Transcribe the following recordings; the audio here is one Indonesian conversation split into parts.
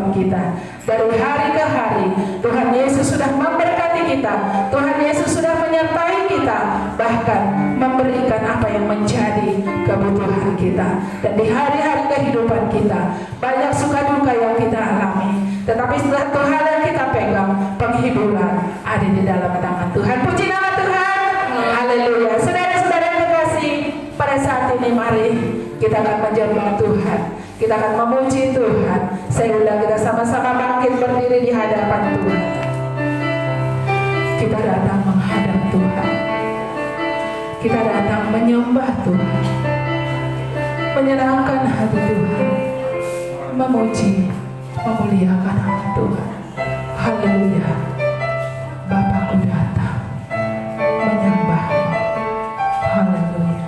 kehidupan kita. Dari hari ke hari Tuhan Yesus sudah memberkati kita, Tuhan Yesus sudah menyertai kita, bahkan memberikan apa yang menjadi kebutuhan kita. Dan di hari-hari kehidupan kita banyak suka duka yang kita alami, tetapi setelah Tuhan yang kita pegang, penghiburan ada di dalam tangan Tuhan. Puji nama Tuhan. Haleluya. Saudara-saudara yang terkasih, pada saat ini mari kita akan menyembah Tuhan, kita akan memuji Tuhan. Saya undang kita sama-sama bangkit berdiri di hadapan Tuhan. Kita datang menghadap Tuhan, kita datang menyembah Tuhan, menyenangkan hati Tuhan, memuji, memuliakan nama Tuhan. Haleluya. Bapakku datang menyembah-Mu. Haleluya.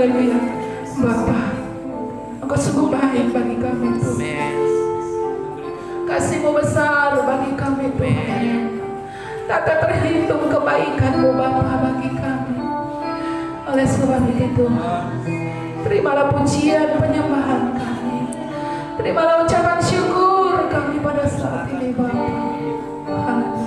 Haleluya. Bapa, Engkau sungguh baik bagi kami Tuhan. Kasih-Mu besar bagi kami Tuhan. Tak terhitung kebaikan-Mu Bapa bagi kami. Oleh sebab itu, terimalah pujian penyembahan kami. Terimalah ucapan syukur kami pada saat ini Bapa. Haleluya.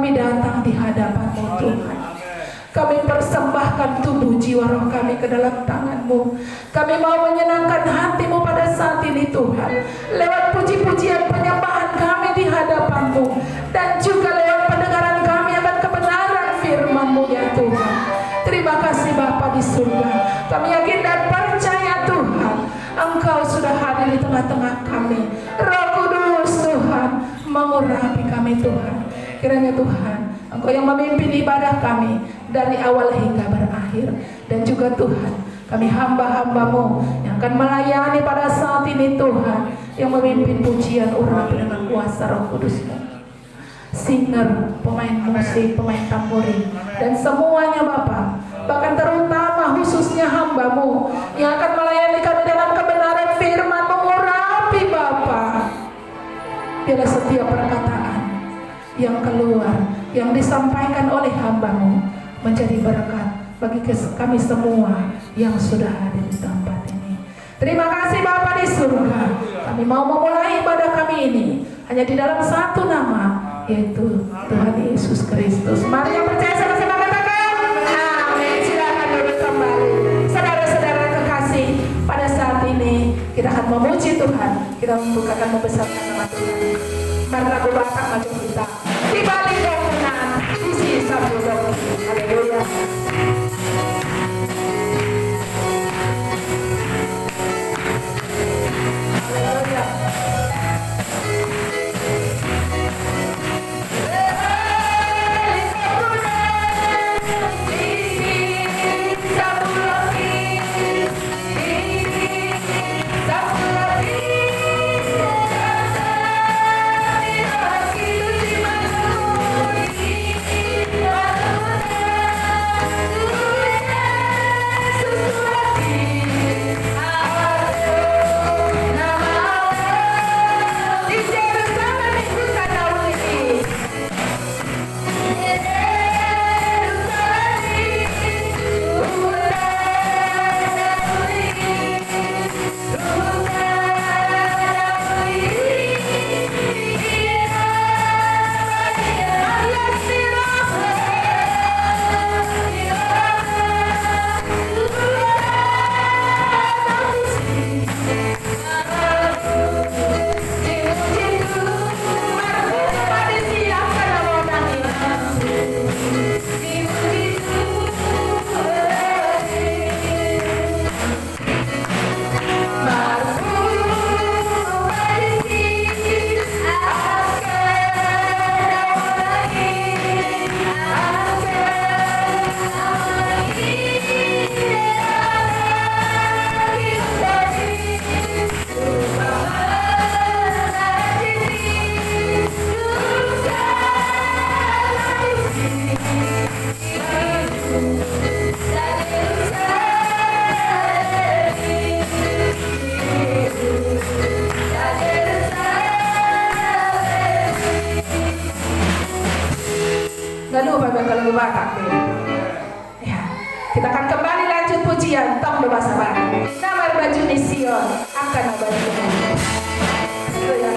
kami datang di hadapan-Mu Tuhan. Kami persembahkan tubuh jiwa roh kami ke dalam tangan-Mu. Kami mau menyenangkan hati-Mu pada saat ini Tuhan, lewat puji-pujian penyembahan kami di hadapan-Mu, dan juga lewat pendengaran kami akan kebenaran firman-Mu ya Tuhan. Terima kasih Bapa di surga. Kami yakin dan percaya Tuhan, Engkau sudah hadir di tengah-tengah kami. Roh Kudus Tuhan mengurapi kami Tuhan. Kiranya Tuhan, Engkau yang memimpin ibadah kami dari awal hingga berakhir. Dan juga Tuhan, kami hamba-hamba-Mu yang akan melayani pada saat ini Tuhan, yang memimpin pujian urapi dengan kuasa Roh Kudus-Mu. Singer, pemain musik, pemain tamborin, dan semuanya Bapa, bahkan terutama khususnya hamba-Mu yang akan melayani kami dalam kebenaran firman-Mu, urapi Bapa. Biarlah setiap perkataan yang keluar, yang disampaikan oleh hamba-Mu menjadi berkat bagi kami semua yang sudah hadir di tempat ini. Terima kasih Bapa di surga. Kami mau memulai ibadah kami ini hanya di dalam satu nama, yaitu Tuhan Yesus Kristus. Mari yang percaya sama-sama katakan amin. Silakan duduk kembali. Saudara-saudara kekasih, pada saat ini kita akan memuji Tuhan, kita akan membesarkan nama Tuhan. Mari lagu Batak maju kita di balik bangunan di sisa budok. Haleluya. Haleluya. Ya, kita akan kembali lanjut pujian tong doa sabar. Namar baju ni Sion akan abadi. Ya.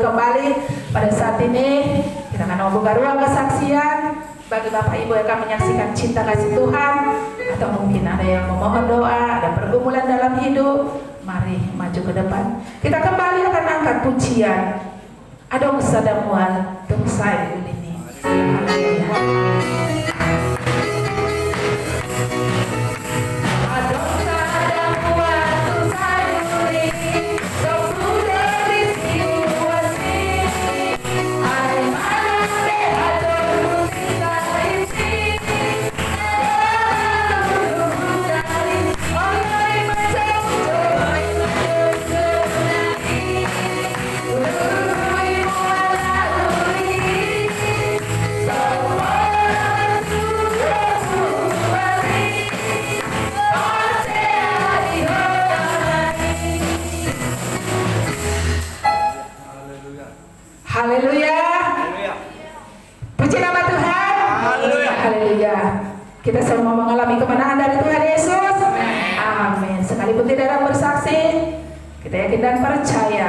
kembali. Pada saat ini kita akan membuka ruang kesaksian bagi Bapak Ibu yang akan menyaksikan cinta kasih Tuhan, atau mungkin ada yang memohon doa, ada pergumulan dalam hidup. Mari maju ke depan. Kita kembali akan angkat pujian. Adong sadamual tung sai ulini. Haleluya. Haleluya. Puji nama Tuhan. Haleluya. Haleluya. Kita semua mengalami kemenangan dari Tuhan Yesus. Amin. Sekalipun tidak ada bersaksi, kita yakin dan percaya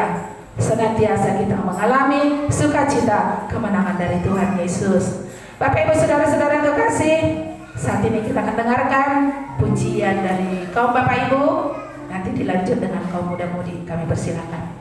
senantiasa kita mengalami sukacita kemenangan dari Tuhan Yesus. Bapak Ibu saudara-saudara yang terkasih, saat ini kita akan dengarkan pujian dari kaum Bapak Ibu. Nanti dilanjut dengan kaum muda-mudi. Kami persilakan.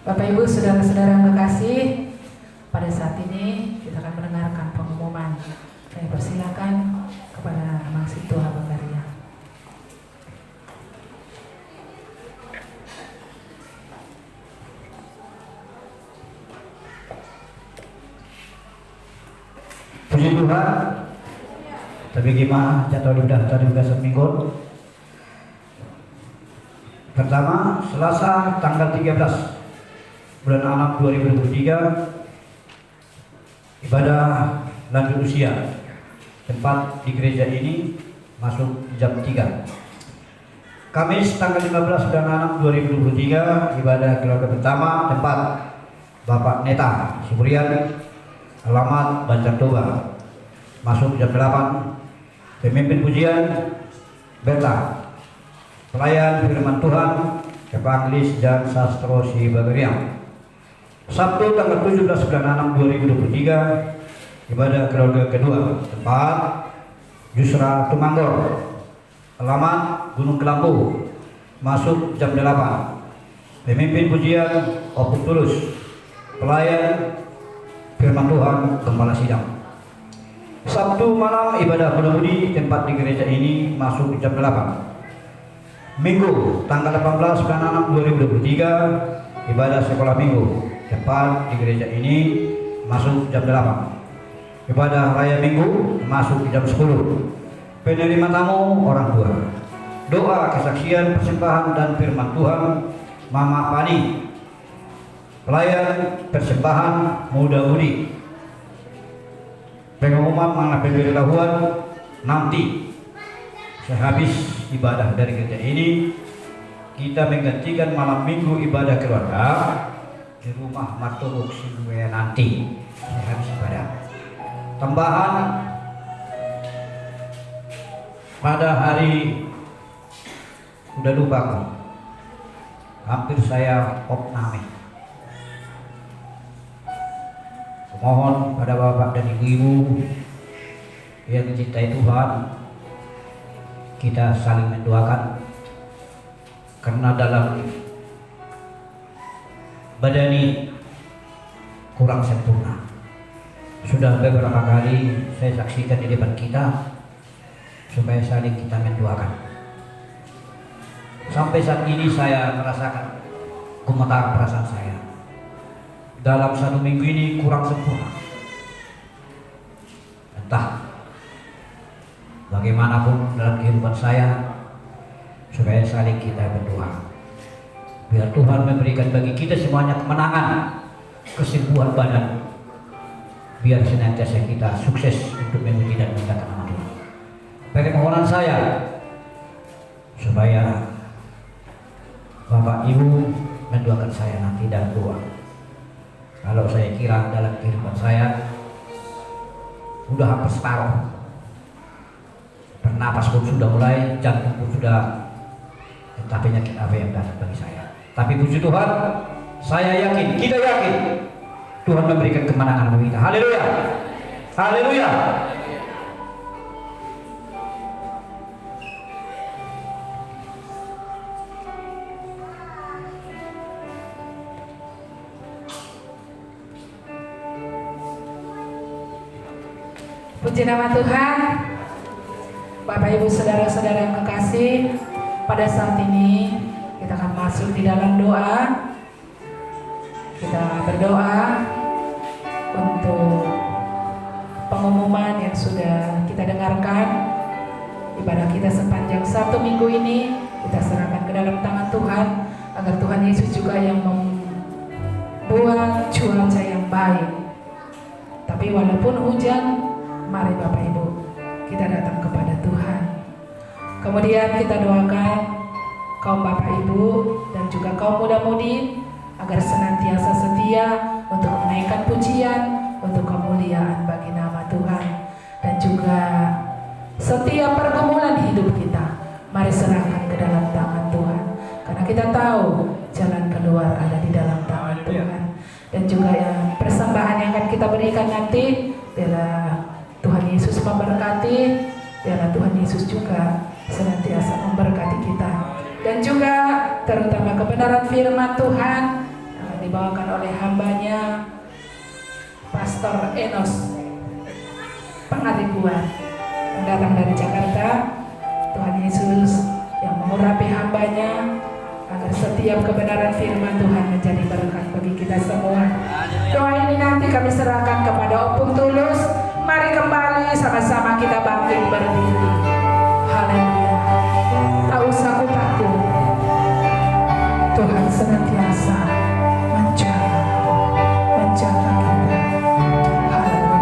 Bapak Ibu, saudara-saudara yang kekasih, pada saat ini kita akan mendengarkan pengumuman. Saya persilakan kepada Mang Sintu Habanggaria. Puji Tuhan. Tapi gimana jatuh udah tadi udah seminggu. Pertama, Selasa tanggal 13 bulan 6 2023, ibadah lanjut usia. Tempat di gereja ini masuk jam 3. Kamis tanggal 15 bulan 6 2023, ibadah keluarga pertama, tempat Bapak Neta Suburian, alamat Banjar Toba, masuk jam 8. Pemimpin pujian Berta, pelayan firman Tuhan Evangelis dan Sastro Si Bagariang. Sabtu tanggal 17 bulan 6 2023, ibadah keluarga kedua, tempat Yusra Tumanggor, alamat Gunung Kelambu, masuk jam 8. Pemimpin pujian Opuk Tulus, pelayan firman Tuhan Gembala Sidang. Sabtu malam ibadah muda-mudi, tempat di gereja ini masuk jam 8. Minggu tanggal 18 bulan 6 2023, ibadah sekolah minggu, tempat di gereja ini masuk jam 8. Ibadah raya minggu masuk jam 10. Penerima tamu orang tua. Doa kesaksian persembahan dan firman Tuhan Mama Pani, pelayan persembahan muda-mudi. Pengumuman mengenai pemberitahuan nanti sehabis ibadah dari gereja ini, kita menggantikan malam minggu ibadah keluarga di rumah Martobok Sinue nanti sehabis ibadah. Tambahan, pada hari udah lupa kan, hampir saya opname. Mohon pada Bapak dan Ibu-ibu yang mencintai Tuhan, kita saling mendoakan, karena dalam badani kurang sempurna. Sudah beberapa kali saya saksikan di depan kita, supaya saling kita mendoakan. Sampai saat ini saya merasakan gemetar perasaan saya. Dalam satu minggu ini kurang sempurna. Entah bagaimanapun dalam kehidupan saya, supaya saling kita berdoa. Biar Tuhan memberikan bagi kita semuanya kemenangan, kesembuhan badan. Biar senantiasa kita sukses untuk memuji dan memuliakan nama Tuhan. Permohonan saya, supaya Bapak Ibu mendoakan saya nanti dalam doa. Kalau saya kira dalam kehidupan saya sudah hampir separuh, bernapas pun sudah mulai, jantung pun sudah, entah penyakit apa yang datang bagi saya. Tapi puji Tuhan, saya yakin, kita yakin Tuhan memberikan kemenangan bagi kita. Haleluya, haleluya. Puji nama Tuhan. Bapak Ibu saudara-saudara yang kekasih, pada saat ini kita akan masuk di dalam doa. Kita berdoa untuk pengumuman yang sudah kita dengarkan. Ibadah kita sepanjang satu minggu ini kita serahkan ke dalam tangan Tuhan, agar Tuhan Yesus juga yang membuat cuaca yang baik. Tapi walaupun hujan, mari Bapak Ibu kita datang kepada Tuhan. Kemudian kita doakan kaum Bapak Ibu dan juga kaum muda-mudi agar senantiasa setia untuk menaikkan pujian, untuk kemuliaan bagi nama Tuhan. Dan juga setiap pergumulan hidup kita, mari serahkan ke dalam tangan Tuhan, karena kita tahu jalan keluar ada di dalam tangan Tuhan. Dan juga yang persembahan yang akan kita berikan nanti, biarlah Tuhan Yesus memberkati, biarlah Tuhan Yesus juga senantiasa memberkati kita. Dan juga terutama kebenaran firman Tuhan dibawakan oleh hambanya Pastor Enos Pangaribuan yang datang dari Jakarta. Tuhan Yesus yang mengurapi hambanya agar setiap kebenaran firman Tuhan menjadi berkat bagi kita semua. Doa ini nanti kami serahkan kepada Opung Tulus. Mari kembali sama-sama kita bangkit berdiri. Haleluya. Tak usah ku takut, Tuhan senantiasa menjaga kita. Haleluya.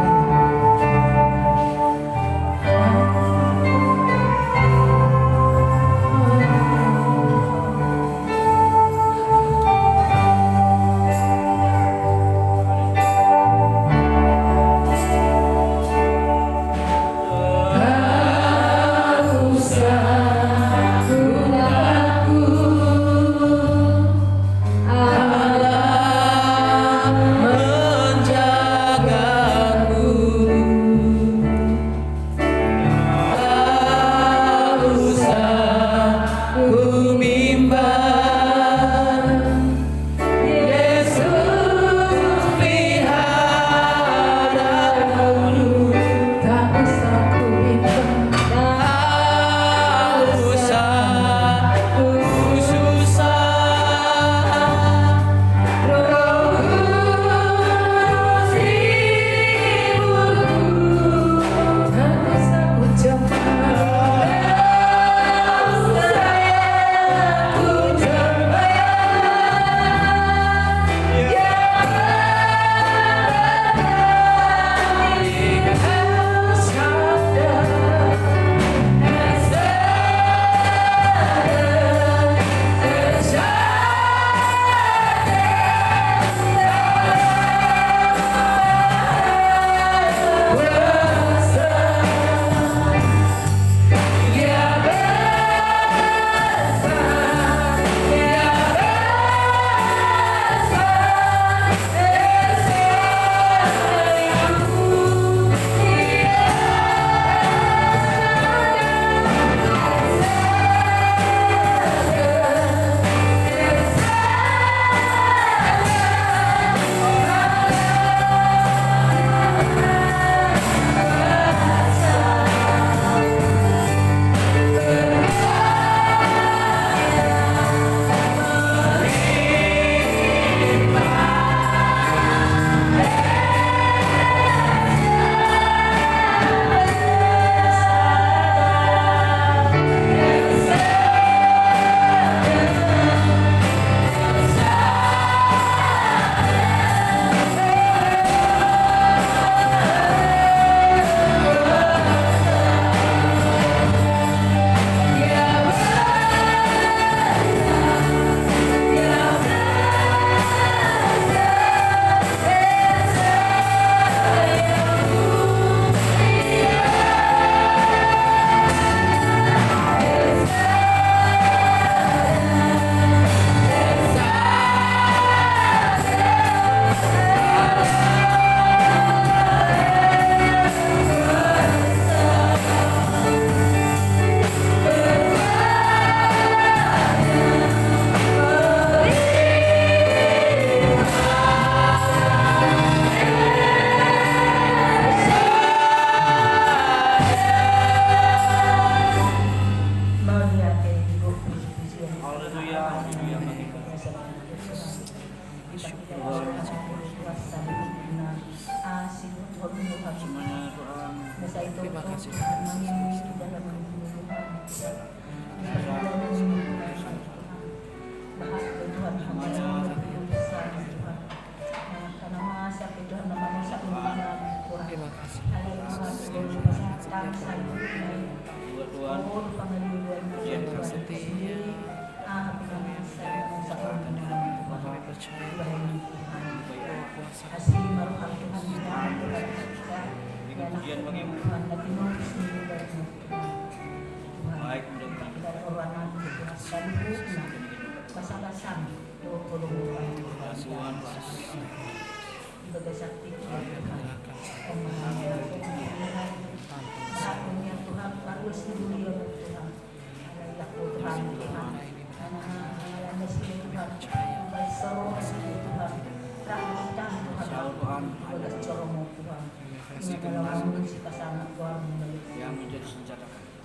Terima kasih.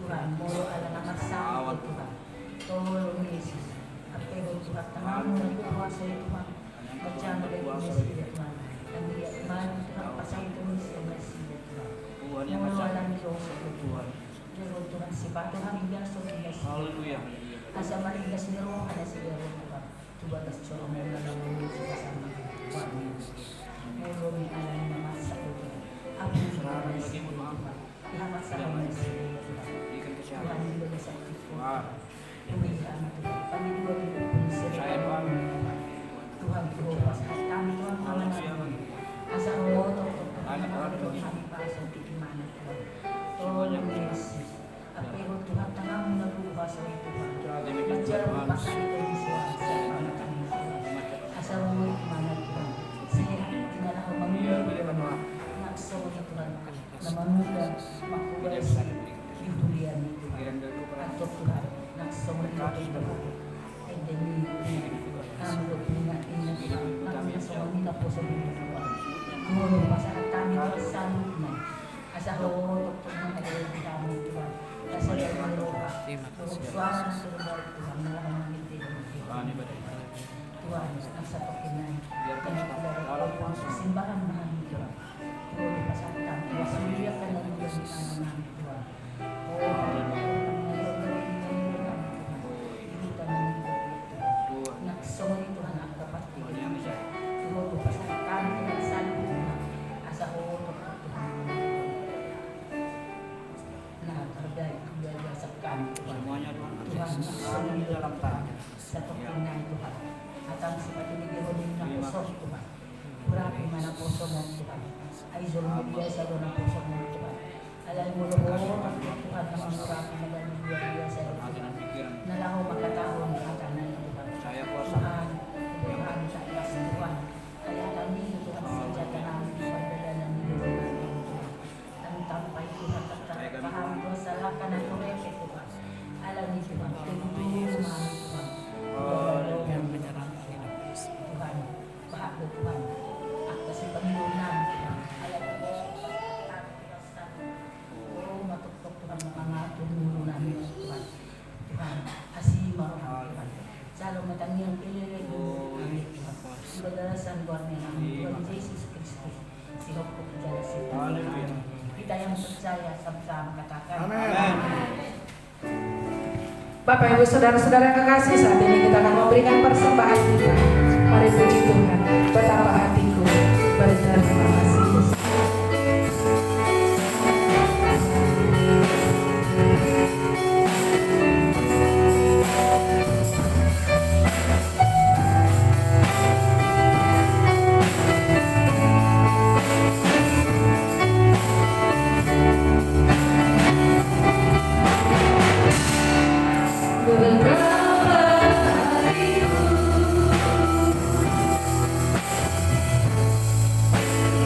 Tuhan, moro ala nama sakit Tuhan. Tolong Yesus. Apego Tuhan, tanganmu na kuasa Tuhan. Baca dari Yesus Tuhan. Dan dia Tuhan, Tuhan pasang tulis yang Yesus Tuhan. Moro ala ni Yesus Tuhan. Jero Tuhan si Tuhan biasa Yesus. Haleluya. Asa marigas ni roh ada si Jero Tuhan. Coba tas coro mo na lang Yesus kasama Tuhan Yesus. Moro ni ala ni nama sakit. Apo salamat lagi mo Tuhan. Salamat sa mga Tuhan diberi sakit pemilihan Tuhan paniduan itu Tuhan Tuhan kami Tuhan aman asa Allah Tuhan kami pasang di mana Tuhan tolong Yesus apero Tuhan tanganmu nagbuka sa Tuhan majar pasang itu di suara kami asa Allah mana Tuhan sehat dinala ko mangyayari nakso Tuhan na manuda makuha sa yutulian ni Tuhan at Tuhan nagsumuli ko Tuhan ay demi kamot ningatin na Tuhan nagsumuli na po sa mga Tuhan amulong masakat kami Tuhan sa lupnan asa huwag Tuhan nagawin kami Tuhan asa yung lupa suara na surubar Tuhan malamang hindi Tuhan nasa pakinay kami pala po sa simbahan mahal Tuhan Tuhan masakat kami masuliyak ka na rin yung namin Tuhan sa pagkinay Tuhan at ang sipatiligiron ng puso Tuhan purapi man ang puso mo Tuhan ay zulmubya sa doon ang puso mo Tuhan alay mo loob ang Tuhan na mamurapi na ganibiyabia sa iyo Tuhan nalaho magkatahon ang kanan Tuhan Tuhan Tuhan sa ilas Tuhan kaya kami Tuhan sa dyan namin pagdala ng nilungan Tuhan ang tampay Tuhan at paham Tuhan sa lakan ng tureke Tuhan alam ni Tuhan Tuhan Tuhan Tuhan bahago Tuhan at kasi Panginoon namin Tuhan alam mo matuktok Tuhan mga tumulong namin Tuhan Tuhan asimarohan Tuhan salo matangyang kililig namin Tuhan ibadalasan buwan niya namin Tuhan Jesus Kristus si Hokko Pijala si Tuhan kita yang percaya sama-sama katakan Amen. Bapak Ibu Saudara-saudara yang kekasih, saat ini kita akan memberikan persembahan kita. Mari puji Tuhan, betapa hatiku berterima kasih.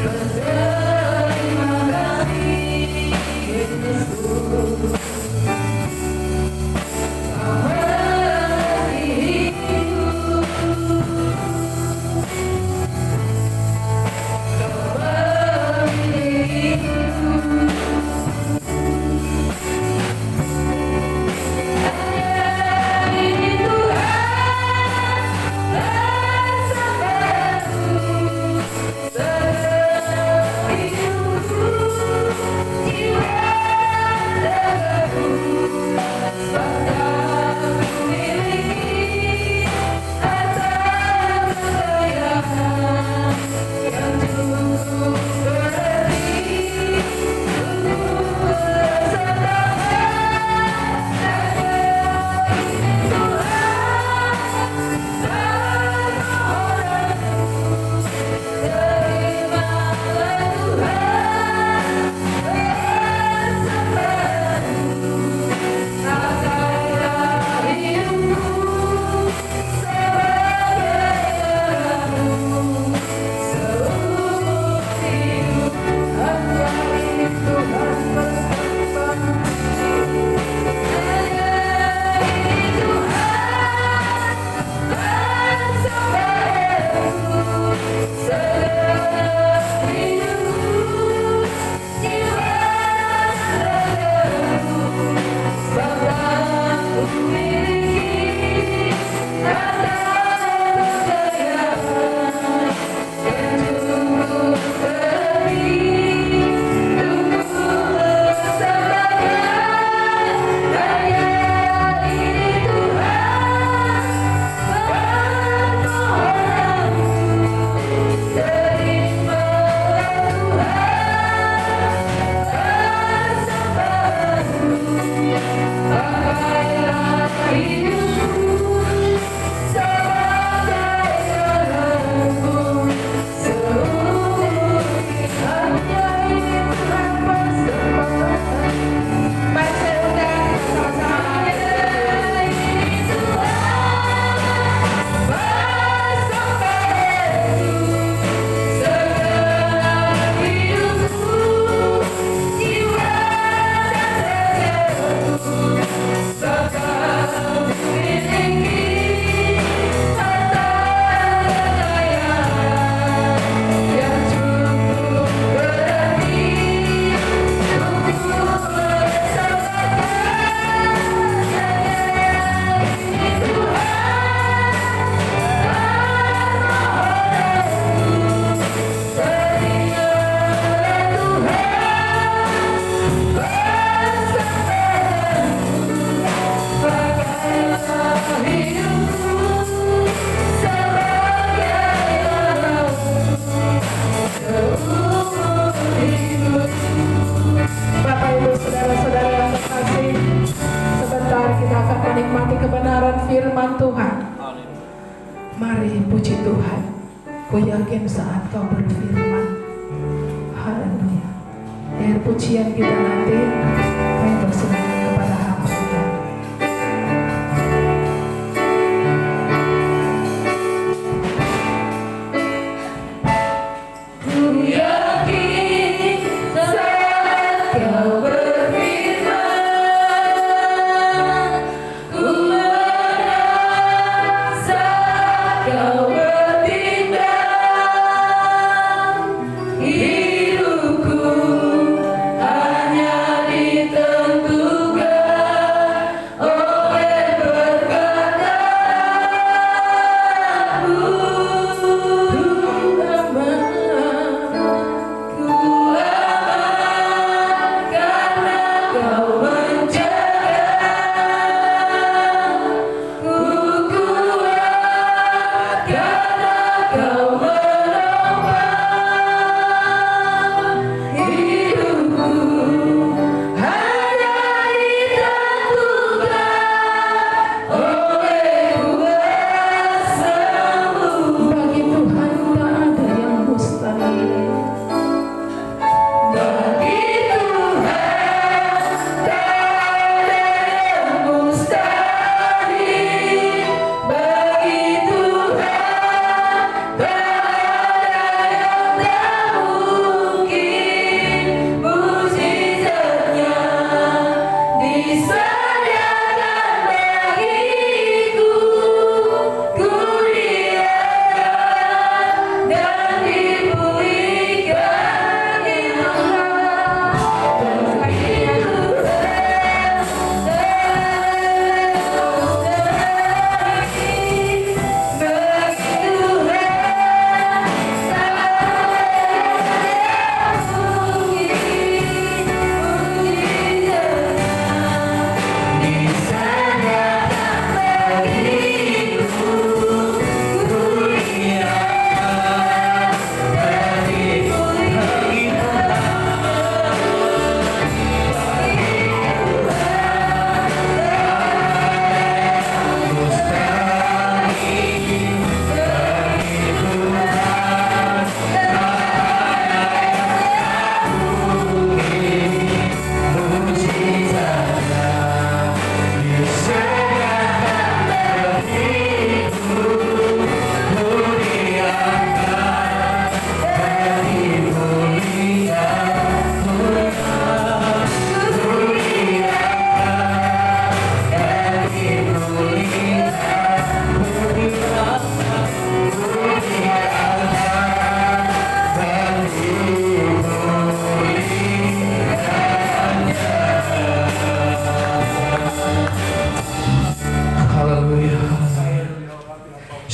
Betapa firman Tuhan. Mari puji Tuhan. Ku yakin saat kau berfirman. Haleluya. Di akhir pujian kita nanti kami berserahkan kepada hamba Tuhan.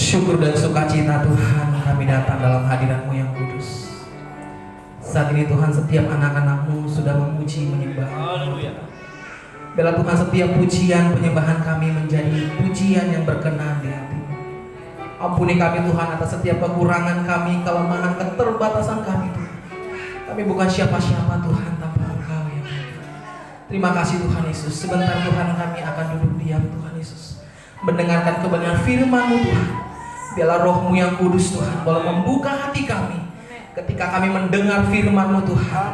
Syukur dan sukacita Tuhan, kami datang dalam hadirat-Mu yang kudus. Saat ini Tuhan, setiap anak-anak-Mu sudah memuji menyembah. Biarlah Tuhan, setiap pujian penyembahan kami menjadi pujian yang berkenan di hati-Mu. Ampuni kami Tuhan atas setiap kekurangan kami, kelemahan, keterbatasan kami Tuhan. Kami bukan siapa-siapa Tuhan tanpa Engkau ya Tuhan. Terima kasih Tuhan Yesus. Sebentar Tuhan kami akan duduk diam Tuhan Yesus, mendengarkan kebenaran firman-Mu Tuhan. Biarlah Roh-Mu yang kudus Tuhan boleh membuka hati kami ketika kami mendengar firman-Mu Tuhan.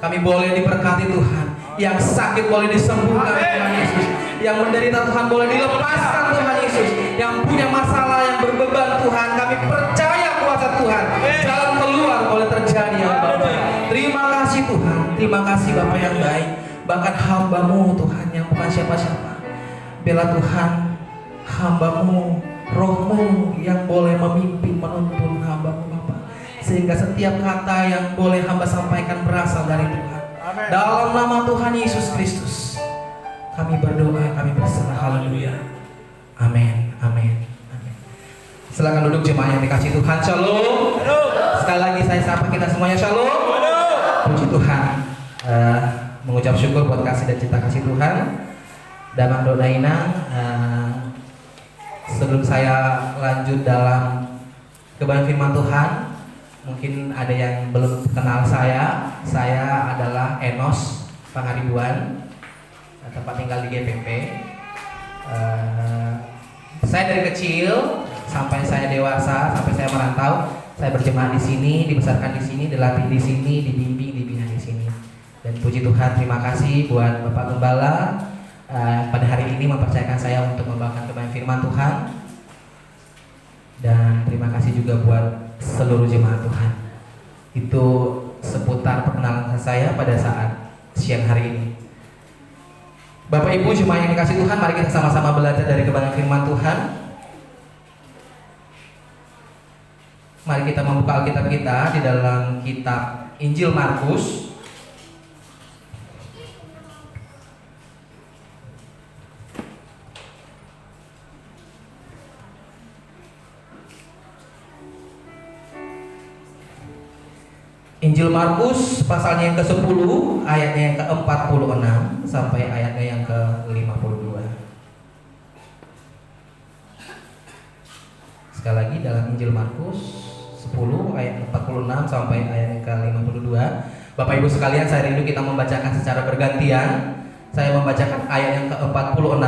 Kami boleh diberkati Tuhan. Yang sakit boleh disembuhkan Tuhan Yesus. Yang menderita Tuhan boleh dilepaskan Tuhan Yesus. Yang punya masalah, yang berbeban Tuhan, kami percaya kuasa Tuhan. Jalan keluar boleh terjadi ya Bapak. Terima kasih Tuhan. Terima kasih Bapak yang baik. Bahkan hamba-Mu Tuhan yang bukan siapa-siapa. Biarlah Tuhan, hamba-Mu, Roh-Mu yang boleh memimpin, menuntun hamba-Mu Bapak. Sehingga setiap kata yang boleh hamba sampaikan berasal dari Tuhan. Amen. Dalam nama Tuhan Yesus Kristus kami berdoa, kami berserah. Haleluya. Amin. Amin. Amin. Silakan duduk jemaah yang dikasih Tuhan. Shalom. Sekali lagi saya sapa kita semuanya. Shalom. Puji Tuhan. Mengucap syukur buat kasih dan cinta kasih Tuhan. Damang doaina. Sebelum saya lanjut dalam kebenaran firman Tuhan, mungkin ada yang belum kenal saya. Saya adalah Enos Pangaribuan, tempat tinggal di GPP. Saya dari kecil sampai saya dewasa, sampai saya merantau, saya berjemaah di sini, dibesarkan di sini, dilatih di sini, dibimbing, dibina di sini. Dan puji Tuhan, terima kasih buat Bapak Gembala pada hari ini mempercayakan saya untuk membawakan kebenaran firman Tuhan. Dan terima kasih juga buat seluruh jemaat Tuhan. Itu seputar perkenalan saya pada saat siang hari ini. Bapak Ibu jemaat yang dikasih Tuhan, mari kita sama-sama belajar dari kebenaran firman Tuhan. Mari kita membuka Alkitab kita di dalam kitab Injil Markus. Injil Markus pasalnya yang ke-10, ayatnya yang ke-46 sampai ayatnya yang ke-52. Sekali lagi dalam Injil Markus 10 ayat 46 sampai ayat yang ke-52. Bapak Ibu sekalian, saya rindu kita membacakan secara bergantian. Saya membacakan ayat yang ke-46,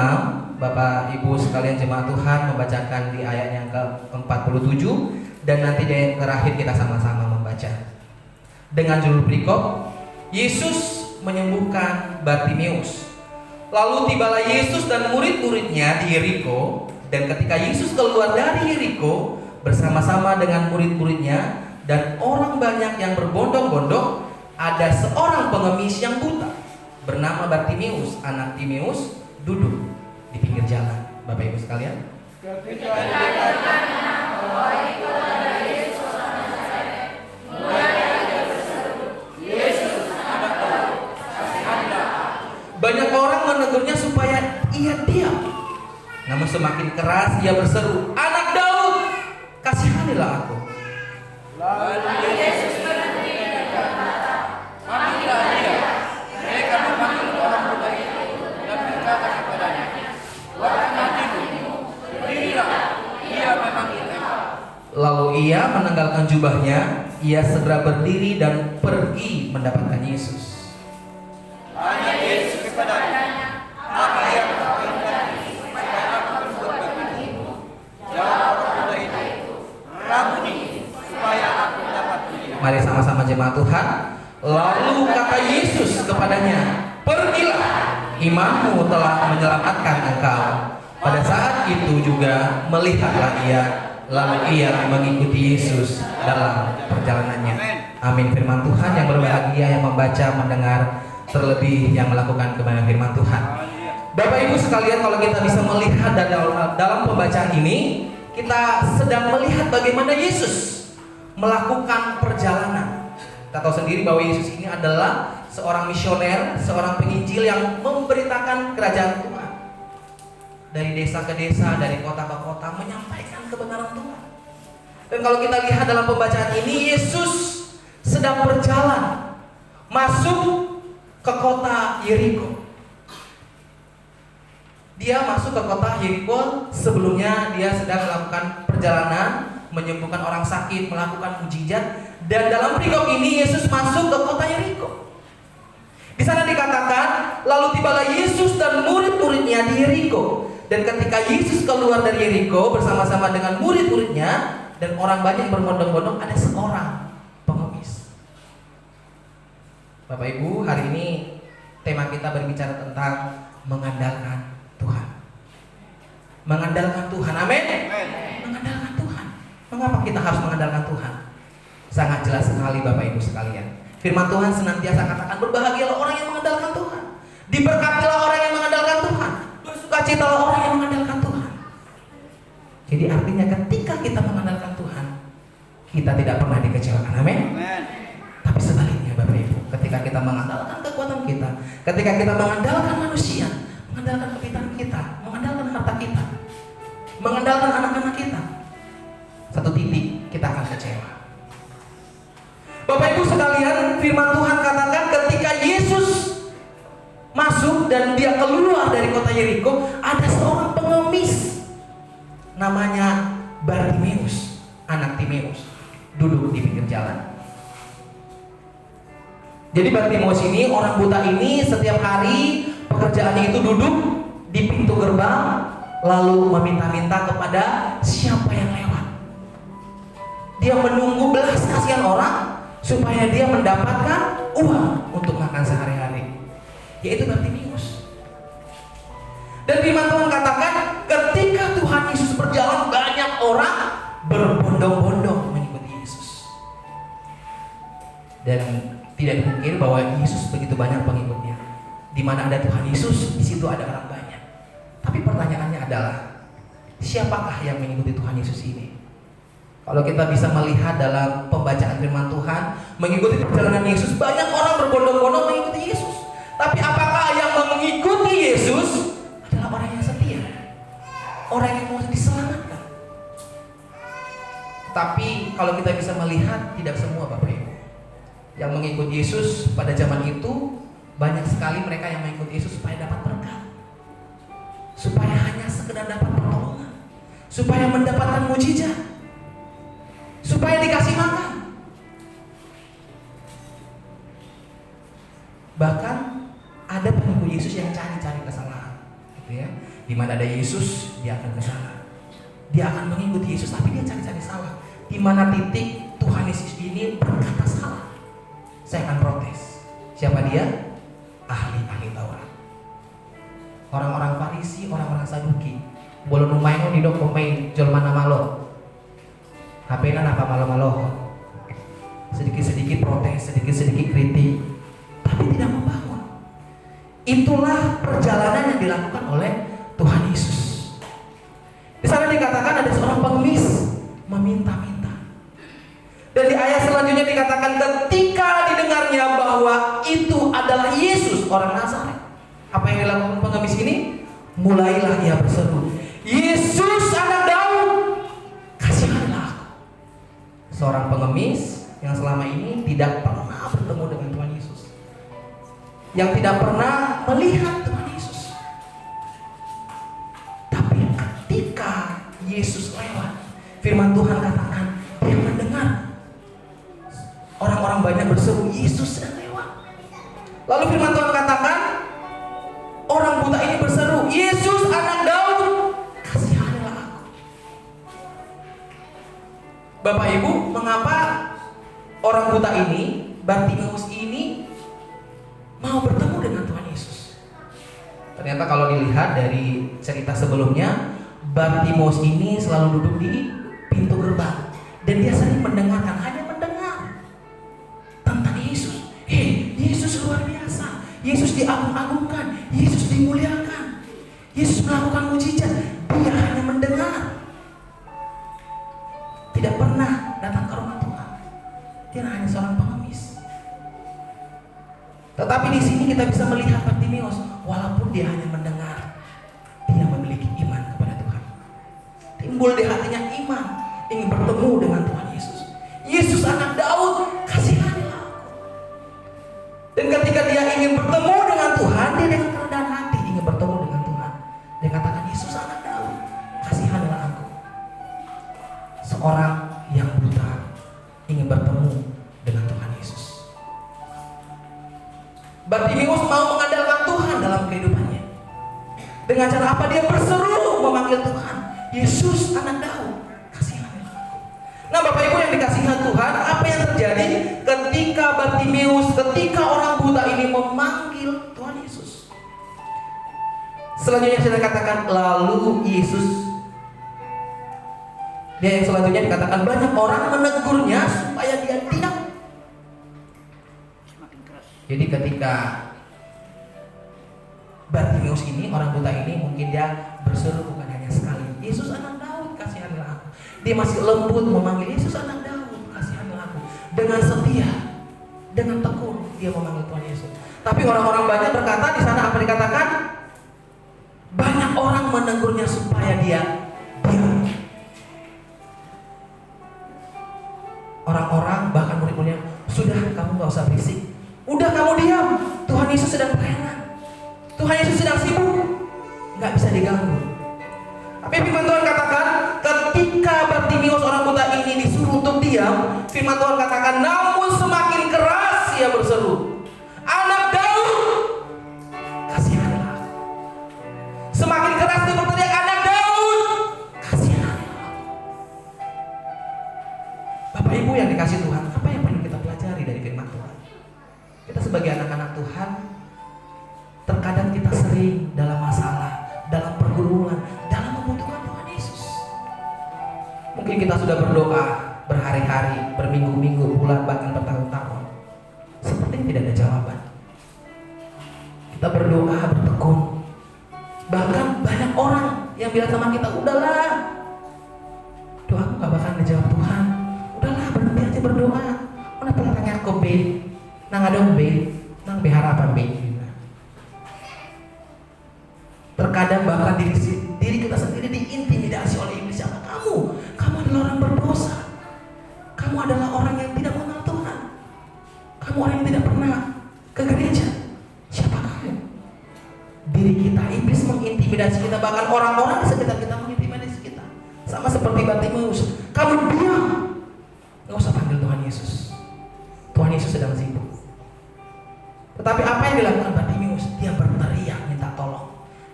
Bapak Ibu sekalian jemaat Tuhan membacakan di ayat yang ke-47, dan nanti di ayat terakhir kita sama-sama membaca. Dengan judul perikop, Yesus menyembuhkan Bartimeus. Lalu tibalah Yesus dan murid-muridnya di Yeriko, dan ketika Yesus keluar dari Yeriko bersama-sama dengan murid-muridnya dan orang banyak yang berbondong-bondong, ada seorang pengemis yang buta bernama Bartimeus, anak Timeus, duduk di pinggir jalan. Bapak Ibu sekalian, banyak orang menegurnya supaya ia diam. Namun semakin keras ia berseru, "Anak Daud, kasihanilah aku." Lalu Yesus berhenti dan berkata, "Panggillah dia." Mereka memanggil orang buta itu dan berkata kepadanya, "Wahai hatimu, berdirilah, ia memanggil engkau." Lalu ia menanggalkan jubahnya, ia segera berdiri dan pergi mendapatkan Yesus. Tanya Yesus kepadanya, "Apa yang kau kehendaki supaya aku berbuat bagimu?" Jawab orang buta itu, "Rabuni, supaya aku dapat melihat." Mari sama-sama jemaat Tuhan. Lalu kata Yesus kepadanya, "Pergilah, imanmu telah menyelamatkan engkau." Pada saat itu juga melihatlah ia, lalu ia mengikuti Yesus dalam perjalanannya. Amin. Firman Tuhan yang berbahagia yang membaca, mendengar, terlebih yang melakukan kebenaran firman Tuhan. Bapak Ibu sekalian, kalau kita bisa melihat dalam pembacaan ini, kita sedang melihat bagaimana Yesus melakukan perjalanan. Kita tahu sendiri bahwa Yesus ini adalah seorang misioner, seorang penginjil yang memberitakan kerajaan Tuhan. Dari desa ke desa, dari kota ke kota, menyampaikan kebenaran Tuhan. Dan kalau kita lihat dalam pembacaan ini, Yesus sedang berjalan masuk ke kota Yeriko. Dia masuk ke kota Yeriko, sebelumnya dia sedang melakukan perjalanan, menyembuhkan orang sakit, melakukan mujizat. Dan dalam perikop ini Yesus masuk ke kota Yeriko. Di sana dikatakan, lalu tibalah Yesus dan murid-muridnya di Yeriko. Dan ketika Yesus keluar dari Yeriko bersama-sama dengan murid-muridnya dan orang banyak berbondong-bondong, ada seorang pengemis. Bapak Ibu, hari ini tema kita berbicara tentang mengandalkan Tuhan. Mengandalkan Tuhan, amin. Mengandalkan Tuhan. Mengapa kita harus mengandalkan Tuhan? Sangat jelas sekali Bapak Ibu sekalian. Firman Tuhan senantiasa katakan, berbahagialah orang yang mengandalkan Tuhan, diberkatilah orang yang mengandalkan Tuhan, bersukacitalah orang yang mengandalkan Tuhan. Jadi artinya ketika kita mengandalkan Tuhan, kita tidak pernah dikecewakan, amin. Tapi sebaliknya Bapak Ibu, ketika kita mengandalkan kekuatan kita, ketika kita mengandalkan manusia, mengandalkan kepintaran kita, mengandalkan harta kita, mengandalkan anak-anak kita, satu titik kita akan kecewa. Bapak Ibu sekalian, firman Tuhan katakan ketika Yesus masuk dan dia keluar dari kota Yeriko, ada seorang pengemis namanya Bartimeus, anak Timeus, duduk di pinggir jalan. Jadi Bartimeus ini, orang buta ini, setiap hari pekerjaannya itu duduk di pintu gerbang lalu meminta-minta kepada siapa yang lewat. Dia menunggu belas kasihan orang supaya dia mendapatkan uang untuk makan sehari-hari, yaitu Bartimius. Dan firman Tuhan katakan ketika Tuhan Yesus berjalan, banyak orang berbondong-bondong mengikuti Yesus. Dan tidak dimungkin bahwa Yesus begitu banyak pengikutnya. Di mana ada Tuhan Yesus, di situ ada orang banyak. Tapi pertanyaannya adalah, siapakah yang mengikuti Tuhan Yesus ini? Kalau kita bisa melihat dalam pembacaan firman Tuhan, mengikuti perjalanan Yesus, banyak orang berbondong-bondong mengikuti Yesus. Tapi apakah yang mengikuti Yesus adalah orang yang setia? Orang yang mau diselamatkan? Tapi kalau kita bisa melihat, tidak semua Bapak Ibu. Yang mengikuti Yesus pada zaman itu, banyak sekali mereka yang mengikuti Yesus supaya dapat berkat, supaya hanya sekedar dapat pertolongan, supaya mendapatkan mujizat, supaya dikasih makan. Bahkan ada pengikut Yesus yang cari-cari kesalahan, gitu ya. Di mana ada Yesus, dia akan ke sana. Dia akan mengikuti Yesus, tapi dia cari-cari salah. Di mana titik Tuhan Yesus ini berkata salah, saya akan protes. Siapa dia? Ahli-ahli Taurat, orang-orang Farisi, orang-orang Saduki. Boleh numain di dok pemain jelma nama lo. HP-na apa malo-malo. Sedikit-sedikit protes, sedikit-sedikit kritik, tapi tidak membangun. Itulah perjalanan yang dilakukan oleh Tuhan Yesus. Di sana dikatakan ada seorang pengemis meminta-minta. Dan di ayat selanjutnya dikatakan ketika didengarnya bahwa itu adalah Yesus orang Nazaret, apa yang dilakukan pengemis ini? Mulailah ia berseru, Yesus anak Daud, kasihanlah aku. Seorang pengemis yang selama ini tidak pernah bertemu dengan Tuhan Yesus, yang tidak pernah melihat Tuhan Yesus. Tapi ketika Yesus lewat, firman Tuhan katakan dia mendengar orang-orang banyak berseru, Yesus sedang lewat. Lalu firman Tuhan katakan, orang buta ini berseru, Yesus anak Daud, kasihanilah aku. Bapak Ibu, mengapa orang buta ini, Bartimius ini mau bertemu dengan Tuhan Yesus? Ternyata kalau dilihat dari cerita sebelumnya, Bartimius ini selalu duduk di pintu gerbang, dan dia sering mendengarkan, hanya mendengar tentang Yesus. Yesus luar biasa, Yesus diagung-agungkan, Yesus dimuliakan, Yesus melakukan mujizat. Dia hanya mendengar, tidak pernah datang ke rumah Tuhan. Dia hanya seorang pengemis. Tetapi di sini kita bisa melihat Bartimius, walaupun dia hanya mendengar, dia memiliki iman kepada Tuhan. Timbul di hatinya iman, ingin bertemu dengan Tuhan Yesus. Yesus anak Daud, kasihanilah aku. Dan ketika dia ingin bertemu dengan Tuhan, dia dengan kerendahan hati ingin bertemu dengan Tuhan. Dia katakan, Yesus anak Daud, kasihanilah aku. Seorang yang buta ingin bertemu dengan Tuhan Yesus. Bartimius mau mengandalkan Tuhan dalam kehidupannya. Dengan cara apa? Dia berseru memanggil Tuhan, Yesus anak Daud, kasihanilah aku. Nah Bapak Ibu yang dikasihi Tuhan, apa yang terjadi ketika Bartimius, ketika orang buta ini memanggil Tuhan Yesus? Selanjutnya saya katakan, lalu Yesus, dia yang selanjutnya dikatakan banyak orang menegurnya supaya dia diam. Jadi ketika Bartimius ini, orang buta ini, mungkin dia berseru bukan hanya sekali, Yesus anak Daud, kasihanilah aku. Dia masih lembut memanggil, Yesus anak Daud, kasihanilah aku. Dengan setia, dengan tekun dia memanggil Tuhan Yesus. Tapi orang-orang banyak berkata, di sana apa dikatakan? Banyak orang menegurnya supaya dia diam. Orang-orang bahkan murid-muridnya, sudah kamu gak usah berisik, udah kamu diam, Tuhan Yesus sedang pelayanan, Tuhan Yesus sedang sibuk, gak bisa diganggu. Tapi firman Tuhan katakan, ketika Bartimius orang buta ini disuruh untuk diam, firman Tuhan katakan, namun semakin keras ia berseru, anak Daud, kasihanilah aku. Semakin keras dia berteriak, anak Daud, kita sudah berdoa berhari-hari, berminggu-minggu, bulan, bahkan bertahun-tahun, seperti tidak ada jawaban. Kita berdoa, bertekun, bahkan banyak orang yang bilang sama kita, udahlah, doaku gak bakal dijawab Tuhan, udahlah berhenti aja berdoa. Kenapa tanya ke B, nang ada B, nang B harapan B. Terkadang bahkan diri kita sendiri diintimidasi oleh iblis. Siapa kamu? Kamu adalah orang berdosa. Kamu adalah orang yang tidak mengenal Tuhan. Kamu orang yang tidak pernah ke gereja. Siapa kamu? Diri kita, iblis mengintimidasi kita. Bahkan orang-orang di sekitar kita mengintimidasi kita. Sama seperti Bartimeus. Kamu diam, gak usah panggil Tuhan Yesus. Tuhan Yesus sedang sibuk. Tetapi apa yang dilakukan Bartimeus? Dia berteriak minta tolong.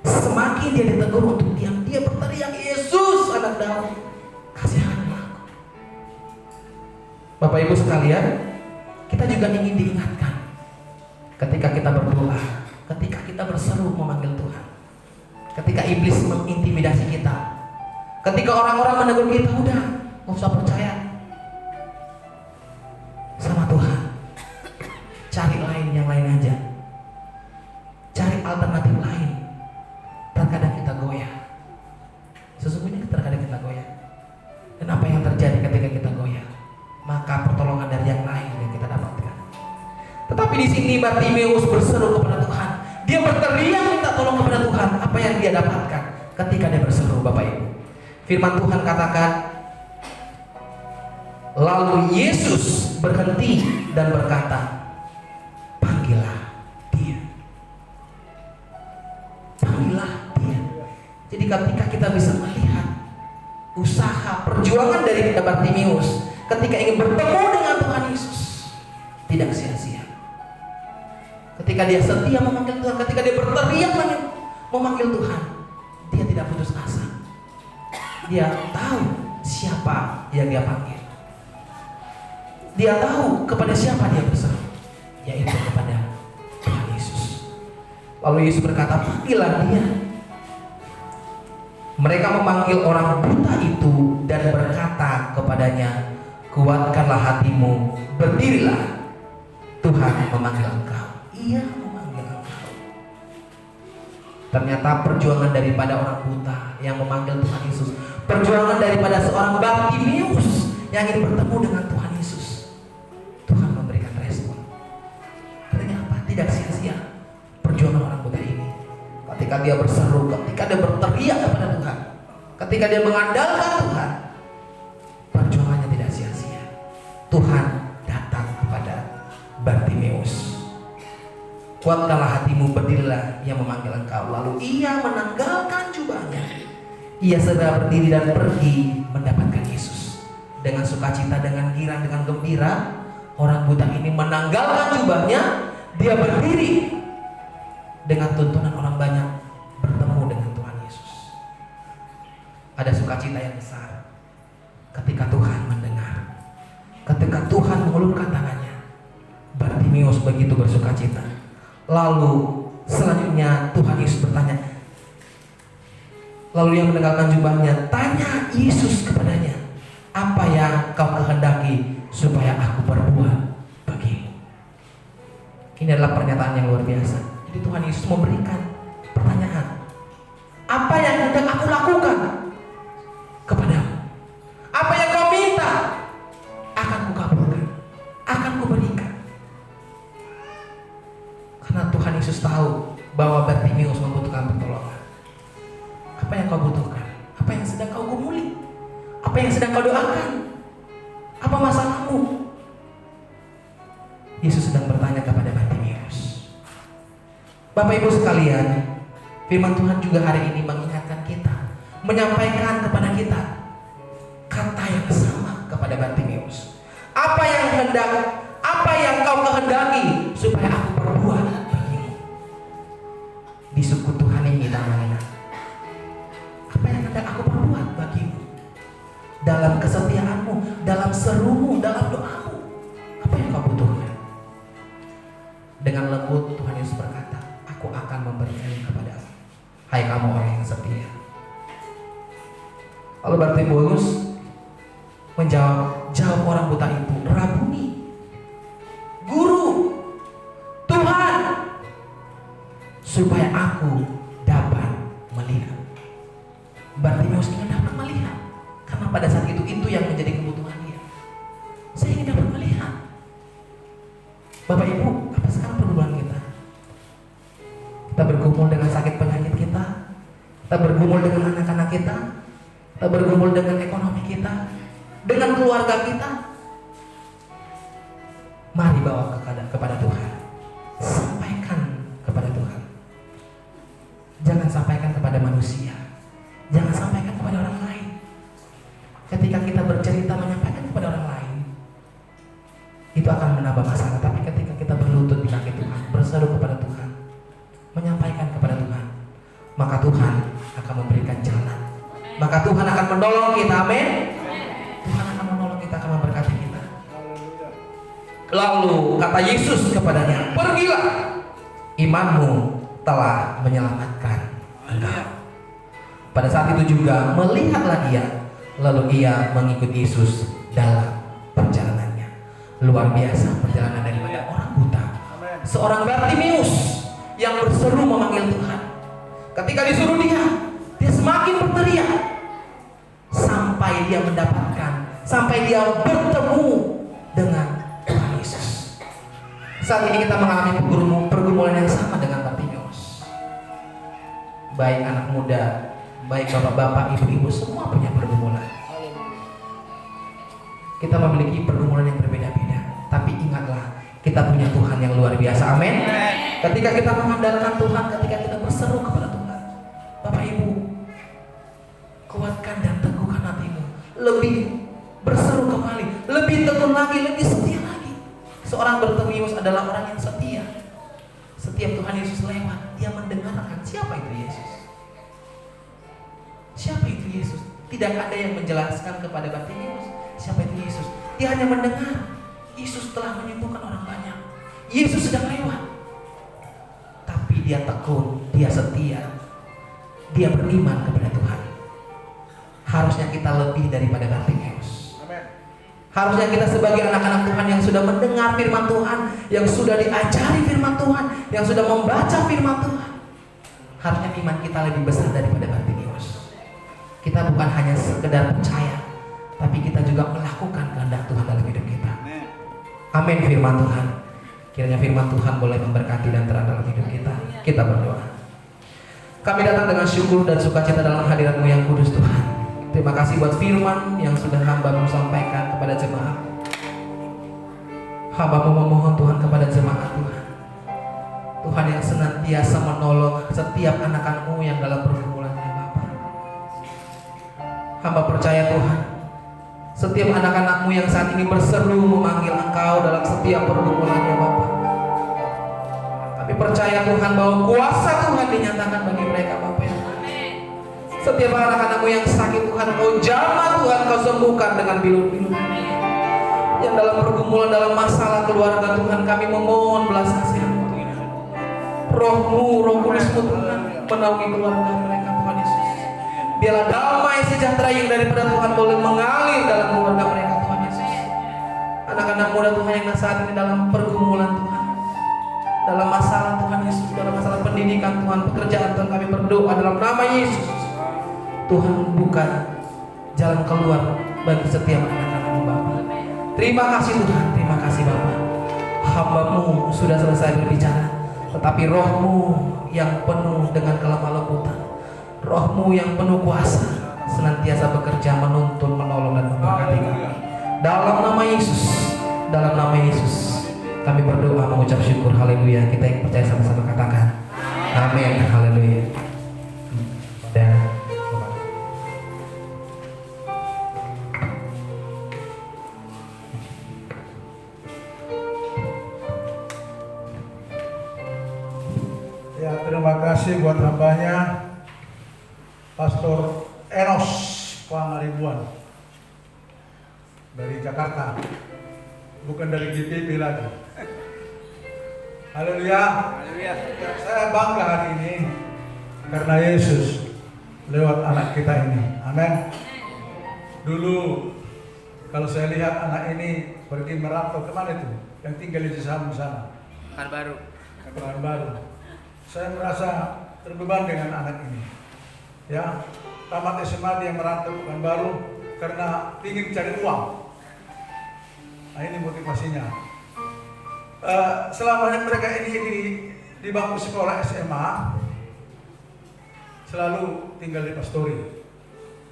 Semakin dia ditegur untuk diam, dia berteriak, Yesus anak Daud, kasihanilah aku. Bapak Ibu sekalian, kita juga ingin diingatkan ketika kita berdoa, ketika kita berseru memanggil Tuhan, ketika iblis mengintimidasi kita, ketika orang-orang menegur kita, udah gak usah percaya sama Tuhan, cari yang lain aja, cari alternatif lain. Terkadang kita goyah. Sesungguhnya terkadang kita goyah. Dan apa yang terjadi ketika kita goyah? Maka pertolongan dari yang lain yang kita dapatkan. Tetapi di sini Bartimeus berseru kepada Tuhan. Dia berteriak minta tolong kepada Tuhan. Apa yang dia dapatkan ketika dia berseru, Bapak Ibu? Firman Tuhan katakan, lalu Yesus berhenti dan berkata, panggillah dia. Panggillah dia. Jadi ketika kita bisa melihat usaha perjuangan dari Bartimeus ketika ingin bertemu dengan Tuhan Yesus tidak sia-sia. Ketika dia setia memanggil Tuhan, ketika dia berteriak memanggil Tuhan, dia tidak putus asa. Dia tahu siapa yang dia panggil. Dia tahu kepada siapa dia berseru, yaitu kepada Tuhan Yesus. Lalu Yesus berkata, panggillah dia. Mereka memanggil orang buta itu dan berkata kepadanya, kuatkanlah hatimu, berdirilah, Tuhan memanggil engkau. Ia memanggil engkau. Ternyata perjuangan daripada orang buta yang memanggil Tuhan Yesus, perjuangan daripada seorang Bartimeus yang ingin bertemu dengan Tuhan Yesus, Tuhan memberikan respon. Artinya apa? Tidak sia-sia perjuangan orang buta ini. Ketika dia berseru, ketika dia berteriak kepada Tuhan, ketika dia mengandalkan Tuhan, perjuangannya tidak sia-sia. Tuhan datang kepada Bartimeus. Kuatkanlah hatimu, berdirilah, ia memanggil engkau. Lalu ia menanggalkan jubahnya. Ia segera berdiri dan pergi mendapatkan Yesus. Dengan sukacita, dengan girang, dengan gembira, orang buta ini menanggalkan jubahnya. Dia berdiri dengan tuntunan orang banyak bertemu dengan Tuhan Yesus. Ada sukacita yang besar ketika Tuhan mendengar, ketika Tuhan mengulurkan tangannya. Bartimeus begitu bersukacita. Lalu selanjutnya Tuhan Yesus bertanya, lalu yang meninggalkan jubahnya tanya Yesus kepadanya, apa yang kau kehendaki supaya aku perbuat bagimu? Ini adalah pernyataan yang luar biasa. Jadi Tuhan Yesus memberikan pertanyaan, apa yang hendak aku lakukan kepadamu? Apa yang kau minta akan kukabulkan, akan kuberikan. Karena Tuhan Yesus tahu bahwa Bartimeus membutuhkan pertolongan. Apa yang kau butuhkan? Apa yang sedang kau gumuli? Apa yang sedang kau doakan? Apa masalahmu? Yesus sedang bertanya kepada Bartimeus. Bapak Ibu sekalian, firman Tuhan juga hari ini mengingatkan kita, menyampaikan kepada kita kata yang sama kepada Bartimeus. Apa yang kau kehendaki supaya aku perbuat bagimu? Di suku Tuhan ini namanya, apa yang hendak aku perbuat bagimu? Dalam kesetiaanmu, dalam serumu, dalam doamu, apa yang kau butuhkan? Dengan lembut Tuhan Yesus berkata, aku akan memberikan kepadamu, hai kamu orang yang setia. Lalu Bartimeus Jawab orang buta itu, Rabuni, Guru, Tuhan, supaya aku dapat melihat. Bartimeus ingin dapat melihat, karena pada saat itu yang menjadi kebutuhan dia. Saya ingin dapat melihat. Bapak Ibu, apa sekarang pergumulan kita? Kita bergumul dengan sakit penyakit kita, kita bergumul dengan anak-anak kita, kita bergumul dengan ekonomi kita, dengan keluarga kita. Mari bawa kepada Tuhan. Sampaikan kepada Tuhan. Jangan sampaikan kepada manusia. Jangan sampaikan kepada orang lain. Ketika kita bercerita menyampaikan kepada orang lain, itu akan menambah masalah. Tapi ketika kita berlutut di kaki Tuhan, berseru kepada Tuhan, menyampaikan kepada Tuhan, maka Tuhan akan memberikan jalan. Maka Tuhan akan menolong kita. Amin. Tuhan akan menolong kita, akan memberkati kita. Lalu kata Yesus kepadanya, pergilah, imanmu telah menyelamatkan engkau. Pada saat itu juga melihatlah ia, lalu ia mengikut Yesus dalam perjalanannya. Luar biasa perjalanan daripada orang buta, seorang Bartimeus yang berseru memanggil Tuhan. Ketika disuruh dia semakin berteriak sampai dia mendapatkan, sampai dia bertemu dengan Tuhan Yesus. Saat ini kita mengalami pergumulan yang sama dengan Bartimeus. Baik anak muda, baik bapak-bapak, ibu-ibu, semua punya pergumulan. Kita memiliki pergumulan yang berbeda-beda, tapi ingatlah, kita punya Tuhan yang luar biasa. Amin. Ketika kita mengandalkan Tuhan, ketika kita berseru kepada Tuhan, Bapak Ibu, kuatkan dan teguhkan hatimu, lebih berseru kembali, lebih tekun lagi, lebih setia lagi. Seorang Bartimeus adalah orang yang setia. Setiap Tuhan Yesus lewat, dia mendengarkan. Siapa itu Yesus? Siapa itu Yesus? Tidak ada yang menjelaskan kepada Bartimeus siapa itu Yesus. Dia hanya mendengar. Yesus telah menyembuhkan orang banyak. Yesus sedang lewat. Tapi dia tekun, dia setia, dia beriman kepada Tuhan. Harusnya kita lebih daripada Bartimeus. Harusnya kita sebagai anak-anak Tuhan yang sudah mendengar firman Tuhan, yang sudah diajari firman Tuhan, yang sudah membaca firman Tuhan, harusnya iman kita lebih besar daripada Bartimeus. Kita bukan hanya sekedar percaya, tapi kita juga melakukan kehendak Tuhan dalam hidup kita. Amin firman Tuhan. Kiranya firman Tuhan boleh memberkati dan terang dalam hidup kita. Kita berdoa. Kami datang dengan syukur dan sukacita dalam hadirat-Mu yang kudus Tuhan. Terima kasih buat firman yang sudah hamba-Mu sampaikan kepada jemaat. Hamba-Mu memohon Tuhan kepada jemaat Tuhan. Tuhan yang senantiasa menolong setiap anak-anak-Mu yang dalam pergumulannya Bapa. Hamba percaya Tuhan, setiap anak-anak-Mu yang saat ini berseru memanggil Engkau dalam setiap pergumulannya Bapa. Kami percaya Tuhan bahwa kuasa Tuhan dinyatakan bagi mereka Bapa. Setiap anak-anak-Mu yang sakit Tuhan, Kau jamah Tuhan, Kau sembuhkan dengan bilut-bilut. Yang dalam pergumulan, dalam masalah keluarga Tuhan, kami memohon belas kasihan-Mu. Roh-Mu, Roh Kudus-Mu Tuhan, menaungi keluarga mereka Tuhan Yesus. Biarlah damai sejahtera yang daripada Tuhan boleh mengalir dalam keluarga mereka Tuhan Yesus. Anak-anak muda Tuhan yang saat ini dalam pergumulan Tuhan, dalam masalah Tuhan Yesus, dalam masalah pendidikan Tuhan, pekerjaan Tuhan, kami berdoa dalam nama Yesus. Tuhan buka jalan keluar bagi setiap anak-anak-Mu Bapa. Terima kasih Tuhan, terima kasih Bapa. Hamba-Mu sudah selesai berbicara, tetapi Roh-Mu yang penuh dengan kelemah lembutan, Roh-Mu yang penuh kuasa senantiasa bekerja, menuntun, menolong dan memberkati kami. Dalam nama Yesus, dalam nama Yesus, kami berdoa mengucap syukur. Haleluya. Kita yang percaya sama-sama katakan amin. Haleluya. Dan ya, terima kasih buat hambanya Pastor Enos Pangaribuan dari Jakarta, bukan dari GPP lagi. Haleluya. Saya bangga hari ini karena Yesus lewat anak kita ini. Amin. Dulu Kalau saya lihat anak ini pergi merantau kemana itu? Yang tinggal di Cisambung sana. Pekanbaru. Saya merasa terbeban dengan anak ini. Ya, tamat SMA dia merantau ke Pekanbaru karena ingin cari uang. Nah, ini motivasinya. Selama mereka ini di bangku sekolah SMA, selalu tinggal di pastori.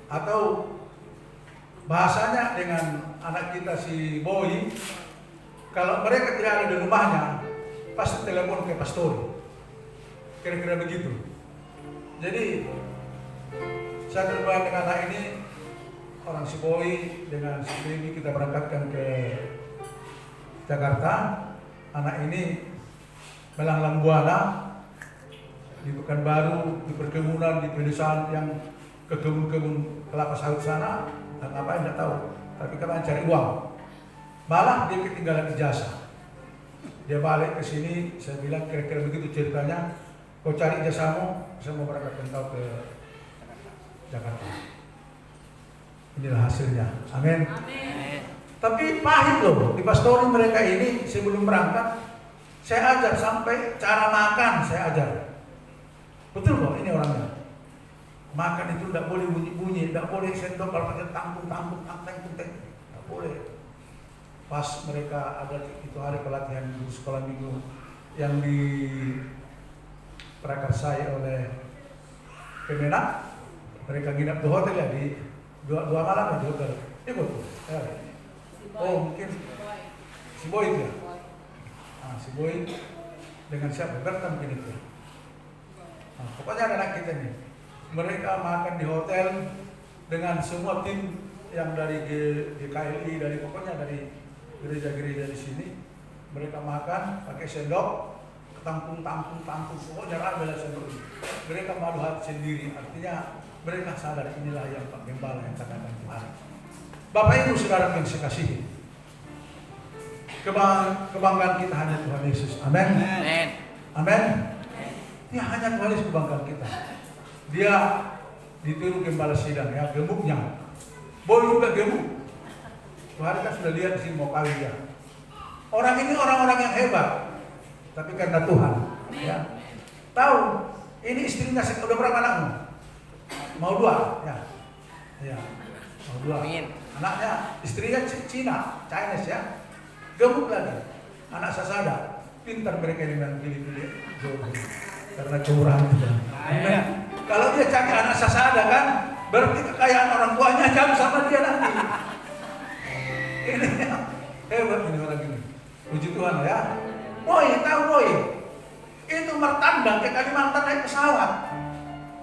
Atau bahasanya dengan anak kita si Boy, kalau mereka tidak ada di rumahnya, pasti telepon ke pastori. Kira-kira begitu. Jadi saya terbawa dengan anak ini, orang si Boy dengan si Baby kita berangkatkan ke Jakarta. Anak ini melanglang buana di Pekanbaru, di perkebunan, di pedesaan yang ke kebun-kebun kelapa sawit sana, dan apa tidak tahu. Tapi karena cari uang, malah dia ketinggalan ijazah. Dia balik ke sini, saya bilang kira-kira begitu ceritanya. Kau cari ijazahmu, saya mau berangkat kau ke Jakarta. Inilah hasilnya. Amin. Tapi pahit loh, di pastori mereka ini sebelum berangkat, saya ajar sampai cara makan saya ajar. Betul kok ini orangnya. Makan itu tidak boleh bunyi-bunyi, tidak boleh sendok kalau pakai tampung-tampung, tidak boleh. Pas mereka ada itu hari pelatihan di sekolah minggu yang di prakarsai oleh Kemenak, mereka nginap di hotel ya, di dua malam di hotel. Ikut. Oh mungkin si Boy itu ya. Nah, si Boy dengan siapa? Bertam mungkin itu. Nah, pokoknya ada anak kita nih. Mereka makan di hotel dengan semua tim yang dari GKLI, dari pokoknya dari gereja-gereja di sini. Mereka makan pakai sendok, tampung, pokoknya ramai sendok ini. Mereka malu hati sendiri, artinya mereka sadar inilah yang Pak Gembala yang katakan Tuhan. Bapak Ibu Saudara yang saya kasihi, kebanggaan kita hanya Tuhan Yesus. Amin. Amin. Dia hanya Tuhan Yesus kebanggaan kita. Dia ditiru gembala sidang ya, gemuknya. Boy juga gemuk. Tuhan kan sudah lihat di sini mau kawin dia. Orang ini orang-orang yang hebat, tapi karena Tuhan. Ya. Tahu, ini istrinya udah berapa anakmu? Mau 2, ya. Ya. Mau 2. Anaknya, istrinya Cina, Chinese ya. Gemuk lagi. Anak sasada, pintar mereka ini pilih-pilih jauh. Karena curahan itu. Amin. Kalau dia cari anak sasada kan, berarti kekayaan orang tuanya jauh sama dia nanti. Ini hebat ini orang ini. Puji Tuhan ya. Boy, tahu Boy? Itu mertandang ke Kalimantan naik pesawat.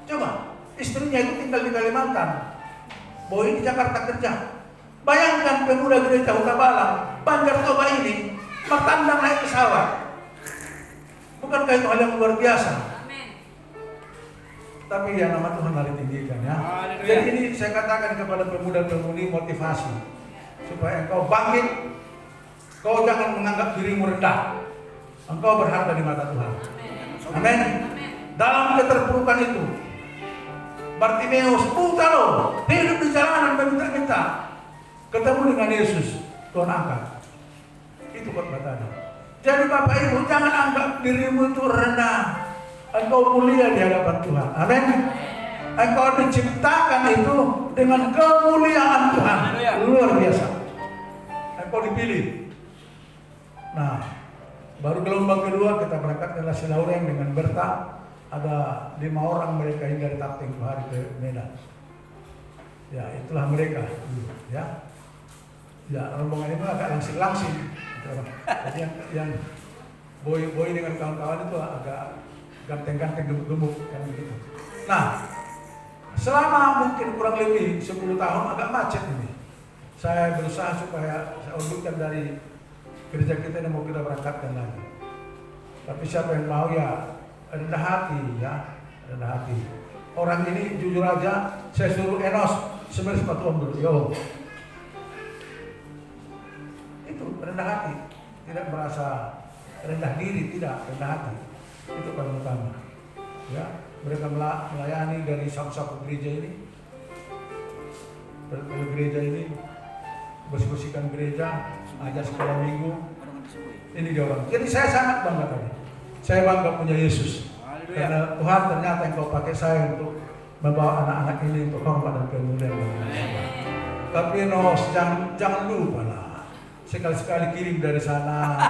Coba, istrinya itu tinggal di Kalimantan. Boy di Jakarta kerja. Bayangkan pemuda gereja Huta Balang, Banjar Toba ini mertandang naik pesawat. Bukankah itu hal yang luar biasa? Tapi ya nama Tuhan mari tinggikan ya. Jadi ini saya katakan kepada pemuda-pemudi motivasi supaya engkau bangkit. Kau jangan menganggap dirimu rendah. Engkau berharga di mata Tuhan. Amin. Dalam keterpurukan itu, Bartimeus buta loh, hidup di jalanan meminta-minta. Ketemu dengan Yesus, Tuhan angkat. Itu khotbah tadi. Jadi Bapak Ibu jangan anggap dirimu itu rendah. Engkau mulia di hadapan Tuhan. Amin. Engkau diciptakan itu dengan kemuliaan Tuhan. Luar biasa. Engkau dipilih. Nah, baru gelombang kedua kita berangkat ke Laureng dengan Berta. Ada 5 orang mereka hingga dari Tapting 2 hari ke Medan. Ya, itulah mereka. Ya. Ya, rombongan itu agak langsing-langsing. Jadi yang boy dengan kawan-kawan itu agak ganteng-ganteng gemuk-gemuk kan begitu. Nah, selama mungkin kurang lebih 10 tahun agak macet ini. Saya berusaha supaya saya urutkan dari gereja kita yang mau kita berangkatkan lagi. Tapi siapa yang mau ya rendah hati ya, rendah hati. Orang ini jujur aja, saya suruh Enos semir sepatu om dulu, yo. Itu rendah hati, tidak merasa rendah diri, tidak rendah hati. Itu paling utama. Ya, mereka melayani dari sapu-sapu gereja ini, gereja ini bersih-bersihkan gereja, ajar sekolah minggu. Ini dia orang. Jadi saya sangat bangga tadi. Saya bangga punya Yesus. Karena Tuhan ternyata yang kau pakai saya untuk membawa anak-anak ini untuk hormat dan kemuliaan. Tapi jangan lupa lah. Sekali-sekali kirim dari sana,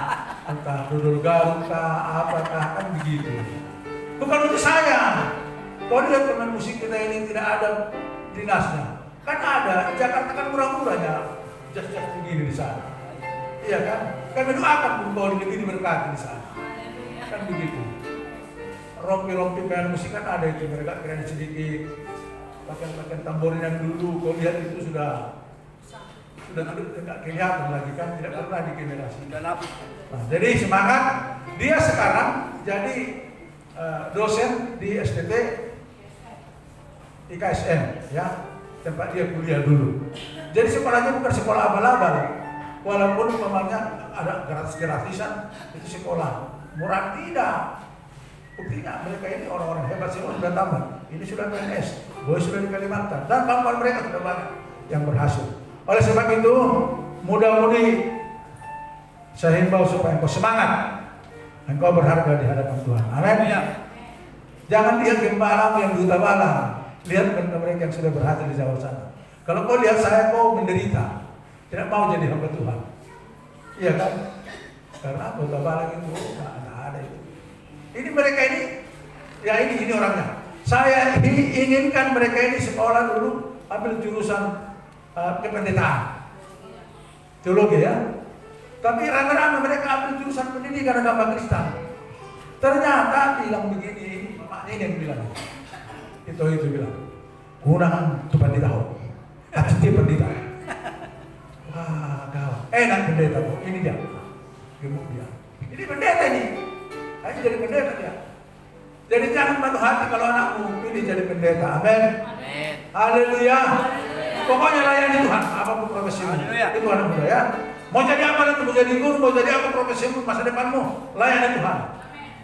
entah dodol garut kah, apakah, kan begitu. Bukan untuk saya. Kau lihat teman musik kita ini tidak ada dinasnya. Kan ada, Jakarta kan murah-murahnya jas-jas begini di sana. Iya kan? Kami doakan bahwa lebih diberkati di sana. Kan begitu. Rompi-rompi band musik kan ada itu, mereka keren sedikit. Pakaian tamborin yang dulu, kau lihat itu sudah tidak kelihatan lagi kan, tidak pernah digenerasi. Nah, jadi semangat. Dia sekarang jadi dosen di STT IKSM, ya, tempat dia kuliah dulu. Jadi sekolahnya bukan sekolah abal-abal, walaupun umpamanya ada gratis-gratisan, itu sekolah murah tidak. Buktinya mereka ini orang-orang hebat, semua sudah tamat. Ini sudah PNS, boy sudah di Kalimantan, dan kawan-kawan mereka sudah banyak yang berhasil. Oleh sebab itu, mudah-mudi saya himbau supaya engkau semangat, engkau berharga di hadapan Tuhan. Amin. Jangan lihat gembala yang duta bala, lihat mereka yang sudah berhasil di jauh sana. Kalau kau lihat saya, kau menderita, tidak mau jadi hamba Tuhan. Iya kan? Karena duta bala itu nggak ada itu. Ini mereka ini, ya ini orangnya. Saya inginkan mereka ini sekolah dulu ambil jurusan kependetaan, teologi ya. Tapi rame-rame mereka ambil jurusan pendidikan agama Kristen. Ternyata bilang begini, maknya ini yang bilang. Itu bilang, kurang tuh pendeta ho, hati pendeta. Wah, gawat. Enak pendeta ho, ini dia, gemuk dia. Ini pendeta ini. Ayo jadi pendeta dia. Jadi jangan malu hati kalau anakmu pilih jadi pendeta. Amin. Haleluya. Pokoknya layani Tuhan, apapun profesimu. Itu anak muda ya. Mau jadi apa nanti, mau jadi guru, mau jadi apa profesimu masa depanmu, layani Tuhan.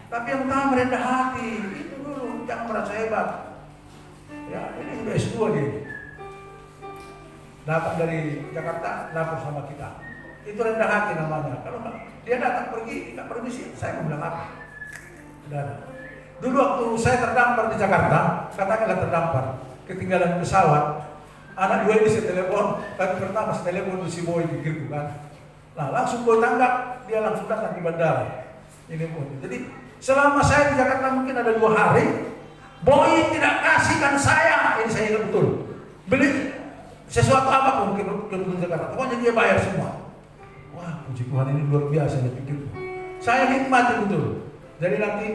Tapi yang utama merendah hati, itu dulu, jangan merasa hebat. Ya, ini sudah S2 dia. Dapat dari Jakarta, lapor sama kita. Itu rendah hati namanya. Kalau dia datang pergi, tidak permisi, saya mau bilang apa? Tidak ada. Dulu waktu saya terdampar di Jakarta, katakanlah terdampar, ketinggalan pesawat, anak dua ini saya telepon, tapi pertama saya telepon si boy pikirku kan. Nah langsung boy tanggap, dia langsung datang di bandara. Ini boy. Jadi selama saya di Jakarta mungkin ada 2 hari, boy tidak kasihkan saya, ini saya ingat betul, beli sesuatu apapun ke Jakarta, pokoknya dia bayar semua. Wah puji Tuhan, ini luar biasa saya pikirku. Saya nikmati betul. Jadi nanti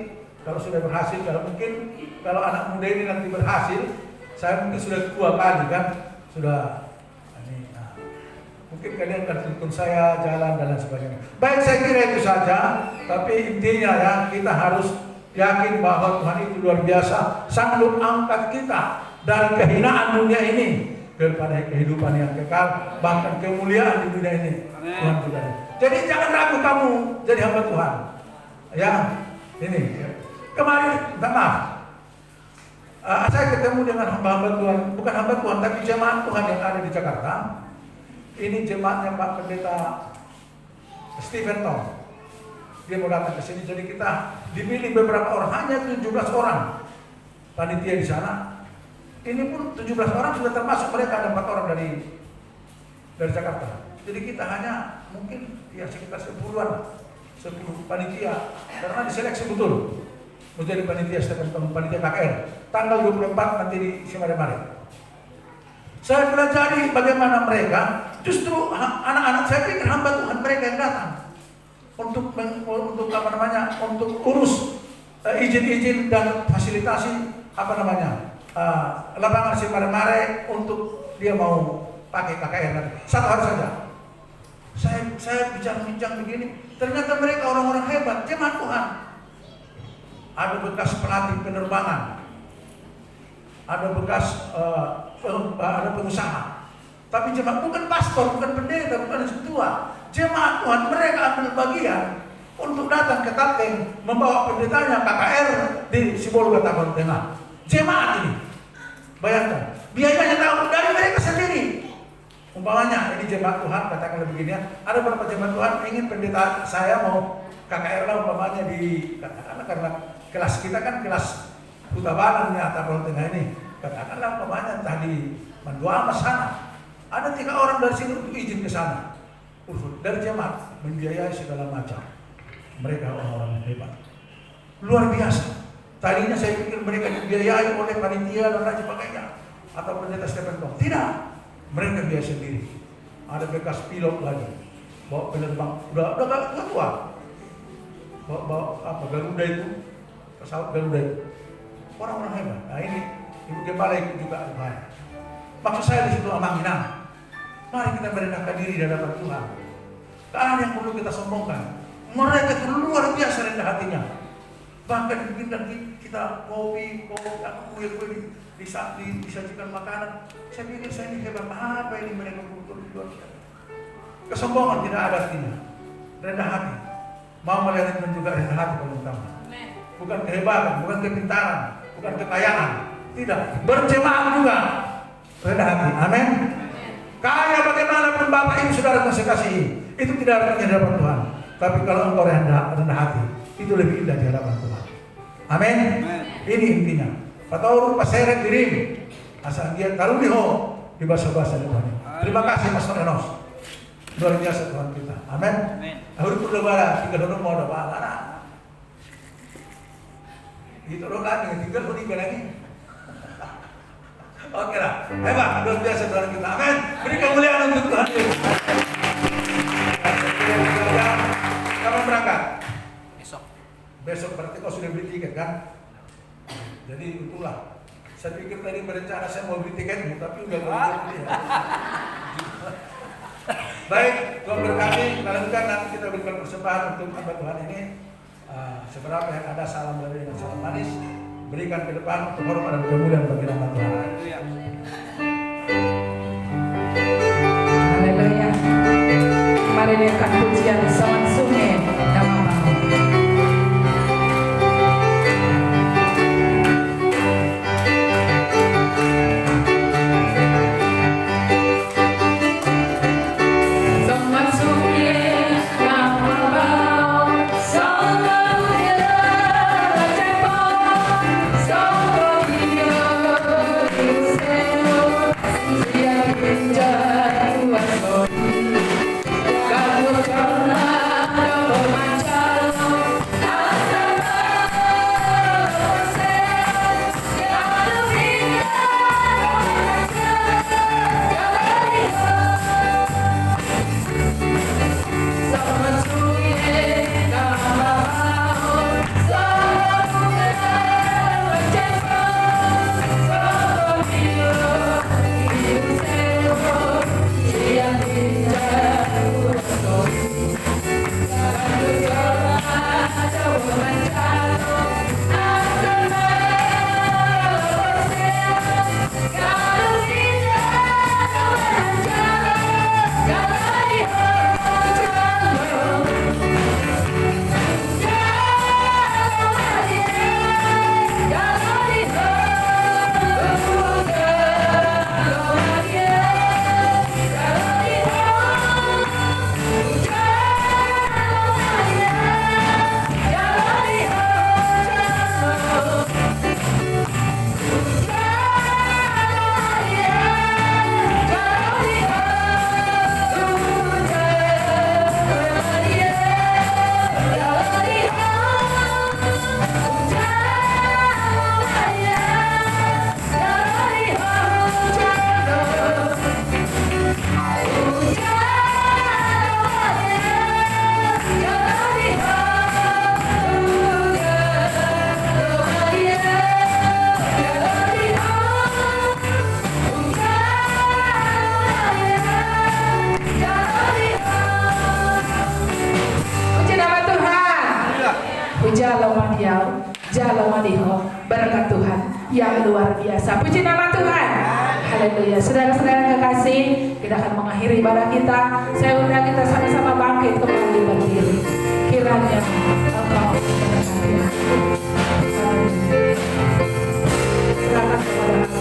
kalau sudah berhasil, kalau anak muda ini nanti berhasil, saya mungkin sudah 2 kali kan, sudah ini, nah, mungkin kalian akan tuntun saya jalan dan lain sebagainya. Baik, saya kira itu saja. Tapi intinya ya, kita harus yakin bahwa Tuhan itu luar biasa, sanggup angkat kita dari kehinaan dunia ini kepada kehidupan yang kekal, bahkan kemuliaan di dunia ini. Tuhan juga. Jadi jangan ragu kamu jadi hamba Tuhan. Ya, ini kemarin, maaf. Saya ketemu dengan hamba-hamba Tuhan, bukan hamba Tuhan, tapi jemaat Tuhan yang ada di Jakarta. Ini jemaatnya Pak Pendeta Stephen Tom. Dia mau datang ke sini, jadi kita dipilih beberapa orang, hanya 17 orang panitia di sana. Ini pun 17 orang sudah termasuk mereka, ada 4 orang dari Jakarta. Jadi kita hanya mungkin ya sekitar 10-an, 10 panitia, karena diseleksi betul menjadi panitia panitia KKR. Tanggal 24 nanti di Simare-Mare. Saya pelajari bagaimana mereka, justru anak-anak saya pikir hamba Tuhan mereka yang datang untuk apa namanya, untuk urus izin-izin dan fasilitasi lapangan Simare-Mare untuk dia mau pakai KKR nanti. 1 hari saja. Saya bincang-bincang begini, ternyata mereka orang-orang hebat, jemaat Tuhan. Ada bekas pelatih penerbangan, ada bekas ada pengusaha. Tapi jemaat bukan pastor, bukan pendeta, bukan ketua. Jemaat Tuhan mereka ambil bagian untuk datang ke Kalteng membawa pendetanya KKR di Sibolga Tabanan Tengah. Jemaat ini, bayangkan, biayanya tahu dari mereka sendiri Umpamanya ini jemaat Tuhan, katakanlah begini ya, ada beberapa jemaat Tuhan ingin pendeta saya mau KKR lah umpamanya di, katakanlah karena kelas kita kan kelas Kutabanan ya atau tengah ini, katakanlah umpamanya tadi Mandua Mas sana, ada 3 orang dari sini untuk izin ke sana, dari jemaat membiayai segala macam, mereka orang-orang yang hebat, luar biasa. Tadinya saya pikir mereka dibiayai oleh panitia dan lain sebagainya atau pendeta Stephen Tong. Tidak, mereka biaya sendiri. Ada bekas pilot lagi, bawa penerbang, udah tua, bawa apa Garuda itu, pesawat Garuda itu. Orang-orang hebat. Nah ini Ibu Gembala ikut juga ada. Maksud saya di situ amanginang. Mari kita merendahkan diri di hadapan Tuhan. Tak ada yang perlu kita sombongkan. Mereka itu luar biasa rendah hatinya. Bahkan kita kopi, kue disajikan makanan. Saya pikir saya ini hebat, apa ini mereka butuh luar biasa. Kesombongan tidak ada artinya. Rendah hati. Mau melihatkan juga rendah hati paling utama. Bukan kehebatan, bukan kepintaran, bukan kekayaan. Tidak, berjemaah juga. Rendah hati. Amin. Kaya bagaimanapun Bapak Ibu Saudara yang saya kasihi, itu tidak artinya di hadapan Tuhan. Tapi kalau engkau rendah hati, itu lebih indah di hadapan Tuhan. Amin. Ini intinya. Patauru paseret dirim, asal dia karuniho di bahasa-bahasa Tuhan. Terima kasih Pastor Enos. Luar biasa Tuhan kita. Amin. Ahuri perdebara, tiga dono mau doa anak. Itu doa lagi, tinggal pun tiga lagi. Oke lah, hebat, luar biasa Tuhan kita. Amin. Beri kemuliaan untuk Tuhan Yesus. Kapan berangkat? Besok berarti kau sudah beli tiket kan? Jadi itulah. Saya pikir tadi berencana saya mau beli tiket, tapi udah beli. Baik, Tuhan berkati. Lanjutkan nanti kita berikan persembahan untuk hamba Tuhan ini. Seberapa yang ada salam dari dengan salam manis, berikan ke depan untuk hormat dan kemuliaan bagi nama Tuhan. Haleluya. Mari naikkan pujian sama sungai nama Allah. Berkat Tuhan yang luar biasa. Puji nama Tuhan. Haleluya. Saudara-saudara kekasih, kita akan mengakhiri ibadah kita. Saya undang kita sama-sama bangkit kembali berdiri. Kiranya engkau memberkati aku. Serahkan kepada Allah.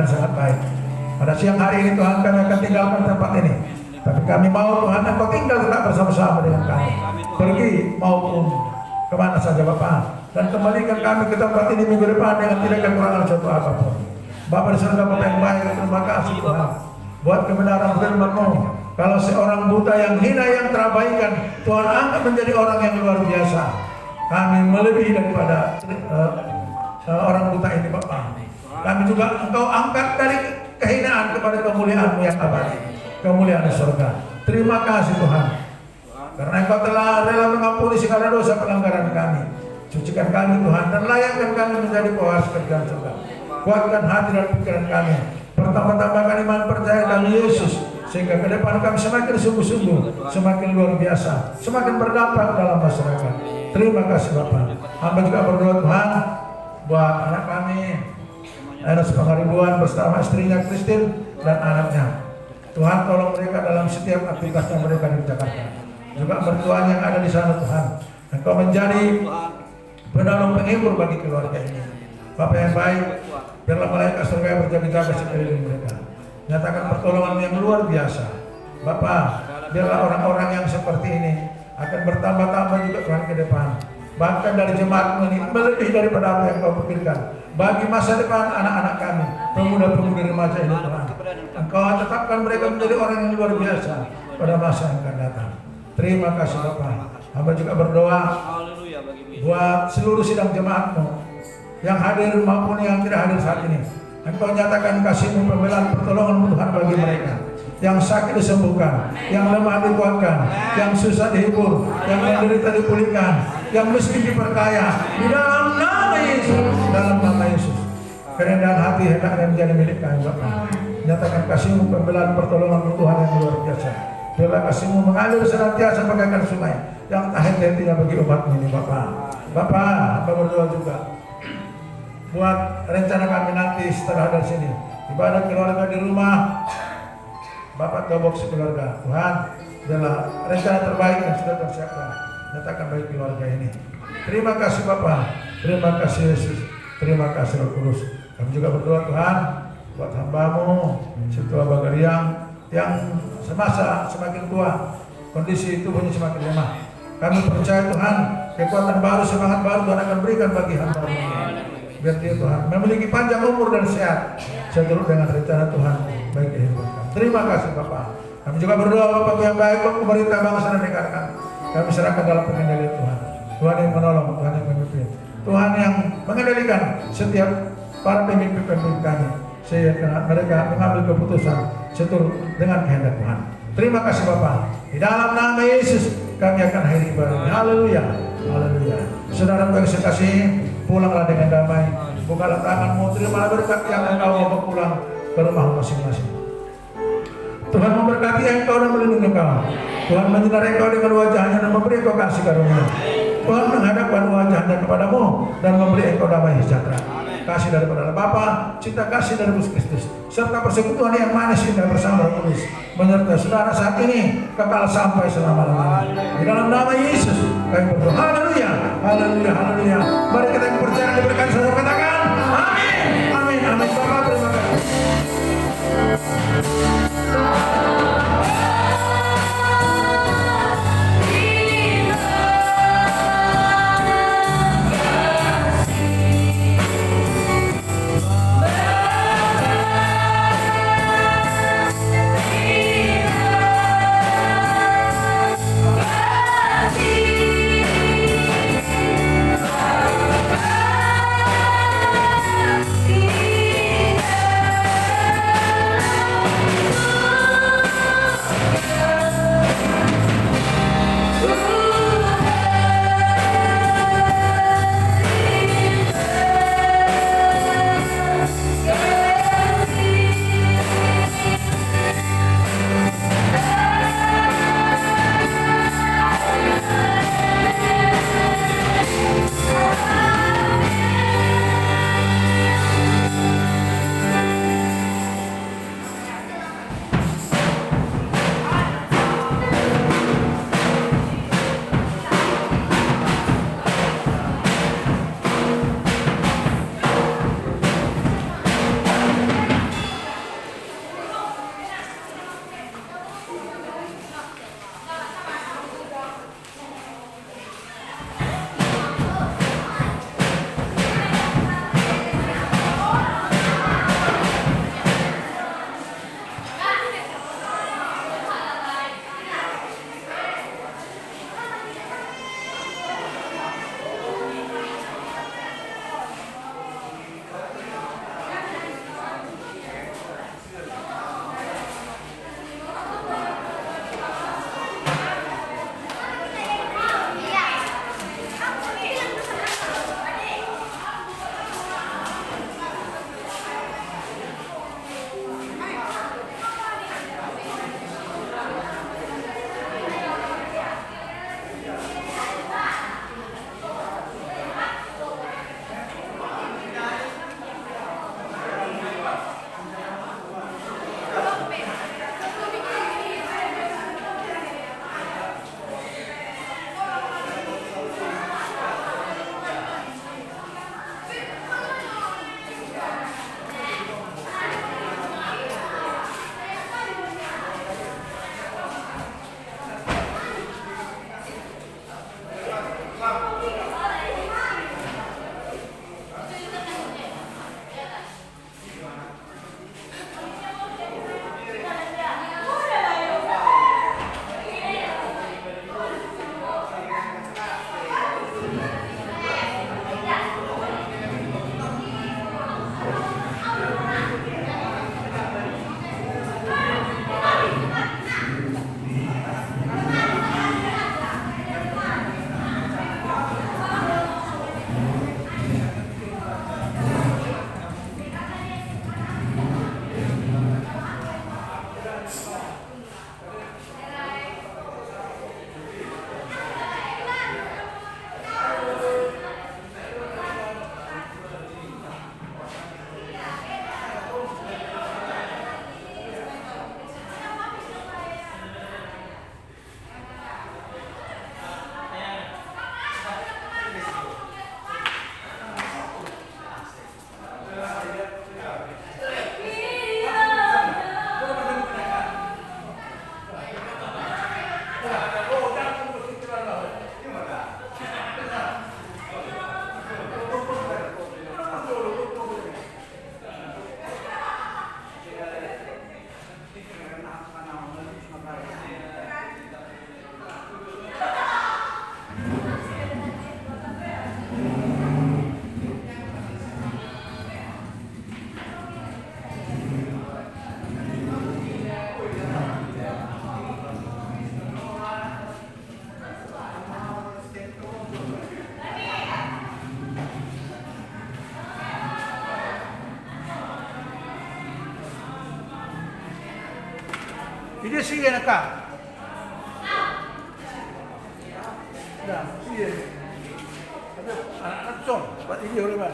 sangat baik. Pada siang hari ini Tuhan kami akan tinggalkan tempat ini. Tapi kami mau Tuhan Engkau tinggal tetap bersama-sama dengan kami. Pergi maupun kemana saja Bapak. Dan kembalikan kami ke tempat ini minggu depan dengan tidak kekurangan suatu apapun. Bapak di surga Bapak yang baik, terima kasih Tuhan. Buat kebenaran firman-Mu. Kalau seorang buta yang hina yang terabaikan, Tuhan angkat menjadi orang yang luar biasa. Kami melebihi daripada orang buta ini Bapak. Kami juga Engkau angkat dari kehinaan kepada kemuliaan-Mu yang abadi, kemuliaan di surga. Terima kasih Tuhan, karena Engkau telah rela mengampuni segala dosa pelanggaran kami. Sucikan kami Tuhan dan layakkan kami menjadi pewaris kerjaan surga. Kuatkan hati dan pikiran kami, pertambah-tambahkan iman percaya dalam Yesus, sehingga ke depan kami semakin sungguh-sungguh, semakin luar biasa, semakin berdampak dalam masyarakat. Terima kasih Bapak. Hamba juga berdoa Tuhan buat anak kami, Enos Pangaribuan bersama istrinya Christine dan anaknya. Tuhan tolong mereka dalam setiap aktivitasnya mereka di Jakarta. Juga mertuanya yang ada di sana Tuhan. Engkau menjadi penolong penghibur bagi keluarga ini. Bapak yang baik, biarlah malaikat surga yang berjaga-jaga sekeliling mereka. Nyatakan pertolongan yang luar biasa. Bapak, biarlah orang-orang yang seperti ini akan bertambah-tambah juga Tuhan ke depan. Bahkan dari jemaat ini melebihi daripada apa yang Kau pikirkan. Bagi masa depan anak-anak kami, pemuda-pemudi remaja ini Tuhan. Engkau tetapkan mereka menjadi orang yang luar biasa pada masa yang akan datang. Terima kasih Bapak. Hamba juga berdoa buat seluruh sidang jemaat-Mu yang hadir maupun yang tidak hadir saat ini. Engkau nyatakan kasih-Mu, pembelaan, pertolongan-Mu Tuhan bagi mereka. Yang sakit disembuhkan, yang lemah dikuatkan, yang susah dihibur, yang menderita dipulihkan, yang miskin diperkaya. Di dalam nama Yesus, dalam nama Yesus. Kerendahan hati hendaknya menjadi milik kami Bapak. Nyatakan kasih-Mu, pembelaan, pertolongan-Mu Tuhan yang luar biasa. Biarlah kasih-Mu mengalir senantiasa bagaikan sungai yang tak henti-hentinya bagi umat-Mu ini Bapak. Bapak, hamba berdoa juga buat rencana kami nanti setelah dari sini. Ibadah keluarga di rumah, Bapak Gabok sekeluarga. Tuhan, adalah rencana terbaik yang sudah tersiapkan. Nyatakan bagi keluarga ini. Terima kasih Bapak, terima kasih Yesus, terima kasih Roh Kudus. Kami juga berdoa Tuhan buat hamba-Mu, Situa Bagariang yang semasa semakin tua, kondisi tubuhnya semakin lemah. Kami percaya Tuhan, kekuatan baru, semangat baru Tuhan akan berikan bagi hamba-Mu. Biar dia Tuhan memiliki panjang umur dan sehat seturut dengan rencana Tuhan bagi kehidupan kami. Terima kasih Bapak. Kami juga berdoa Bapak yang baik untuk pemerintah bangsa dan negara kami. Kami serahkan dalam pengendalian Tuhan. Tuhan yang menolong, Tuhan yang memimpin, Tuhan yang mengendalikan setiap para pemimpin-pemimpin kami, sehingga mereka mengambil keputusan seturut dengan kehendak Tuhan. Terima kasih Bapak. Di dalam nama Yesus kami akan akhiri ibadah. Haleluya, haleluya. Saudara yang kasih, pulanglah dengan damai. Bukalah tanganmu, terimalah berkat yang engkau mau pulang ke rumah masing-masing. Tuhan memberkati engkau dan melindungi engkau. Tuhan menyinari engkau dengan wajahnya dan memberi engkau kasih karunia. Tuhan menghadapkan wajahnya kepadamu dan memberi engkau damai sejahtera. Kasih daripada Bapa, cinta kasih dari Yesus Kristus, serta persekutuan yang manis indah bersama Roh Kudus menyertai saudara saat ini kekal sampai selama-lamanya. Di dalam nama Yesus kami berdoa. Haleluya, haleluya, haleluya. Mari kita yang percaya diberikan saudara katakan amin, amin, amin. Bapak terima kasih. Ini sige na ka. Ya, sige. Anak son, ba't hindi ulit ba?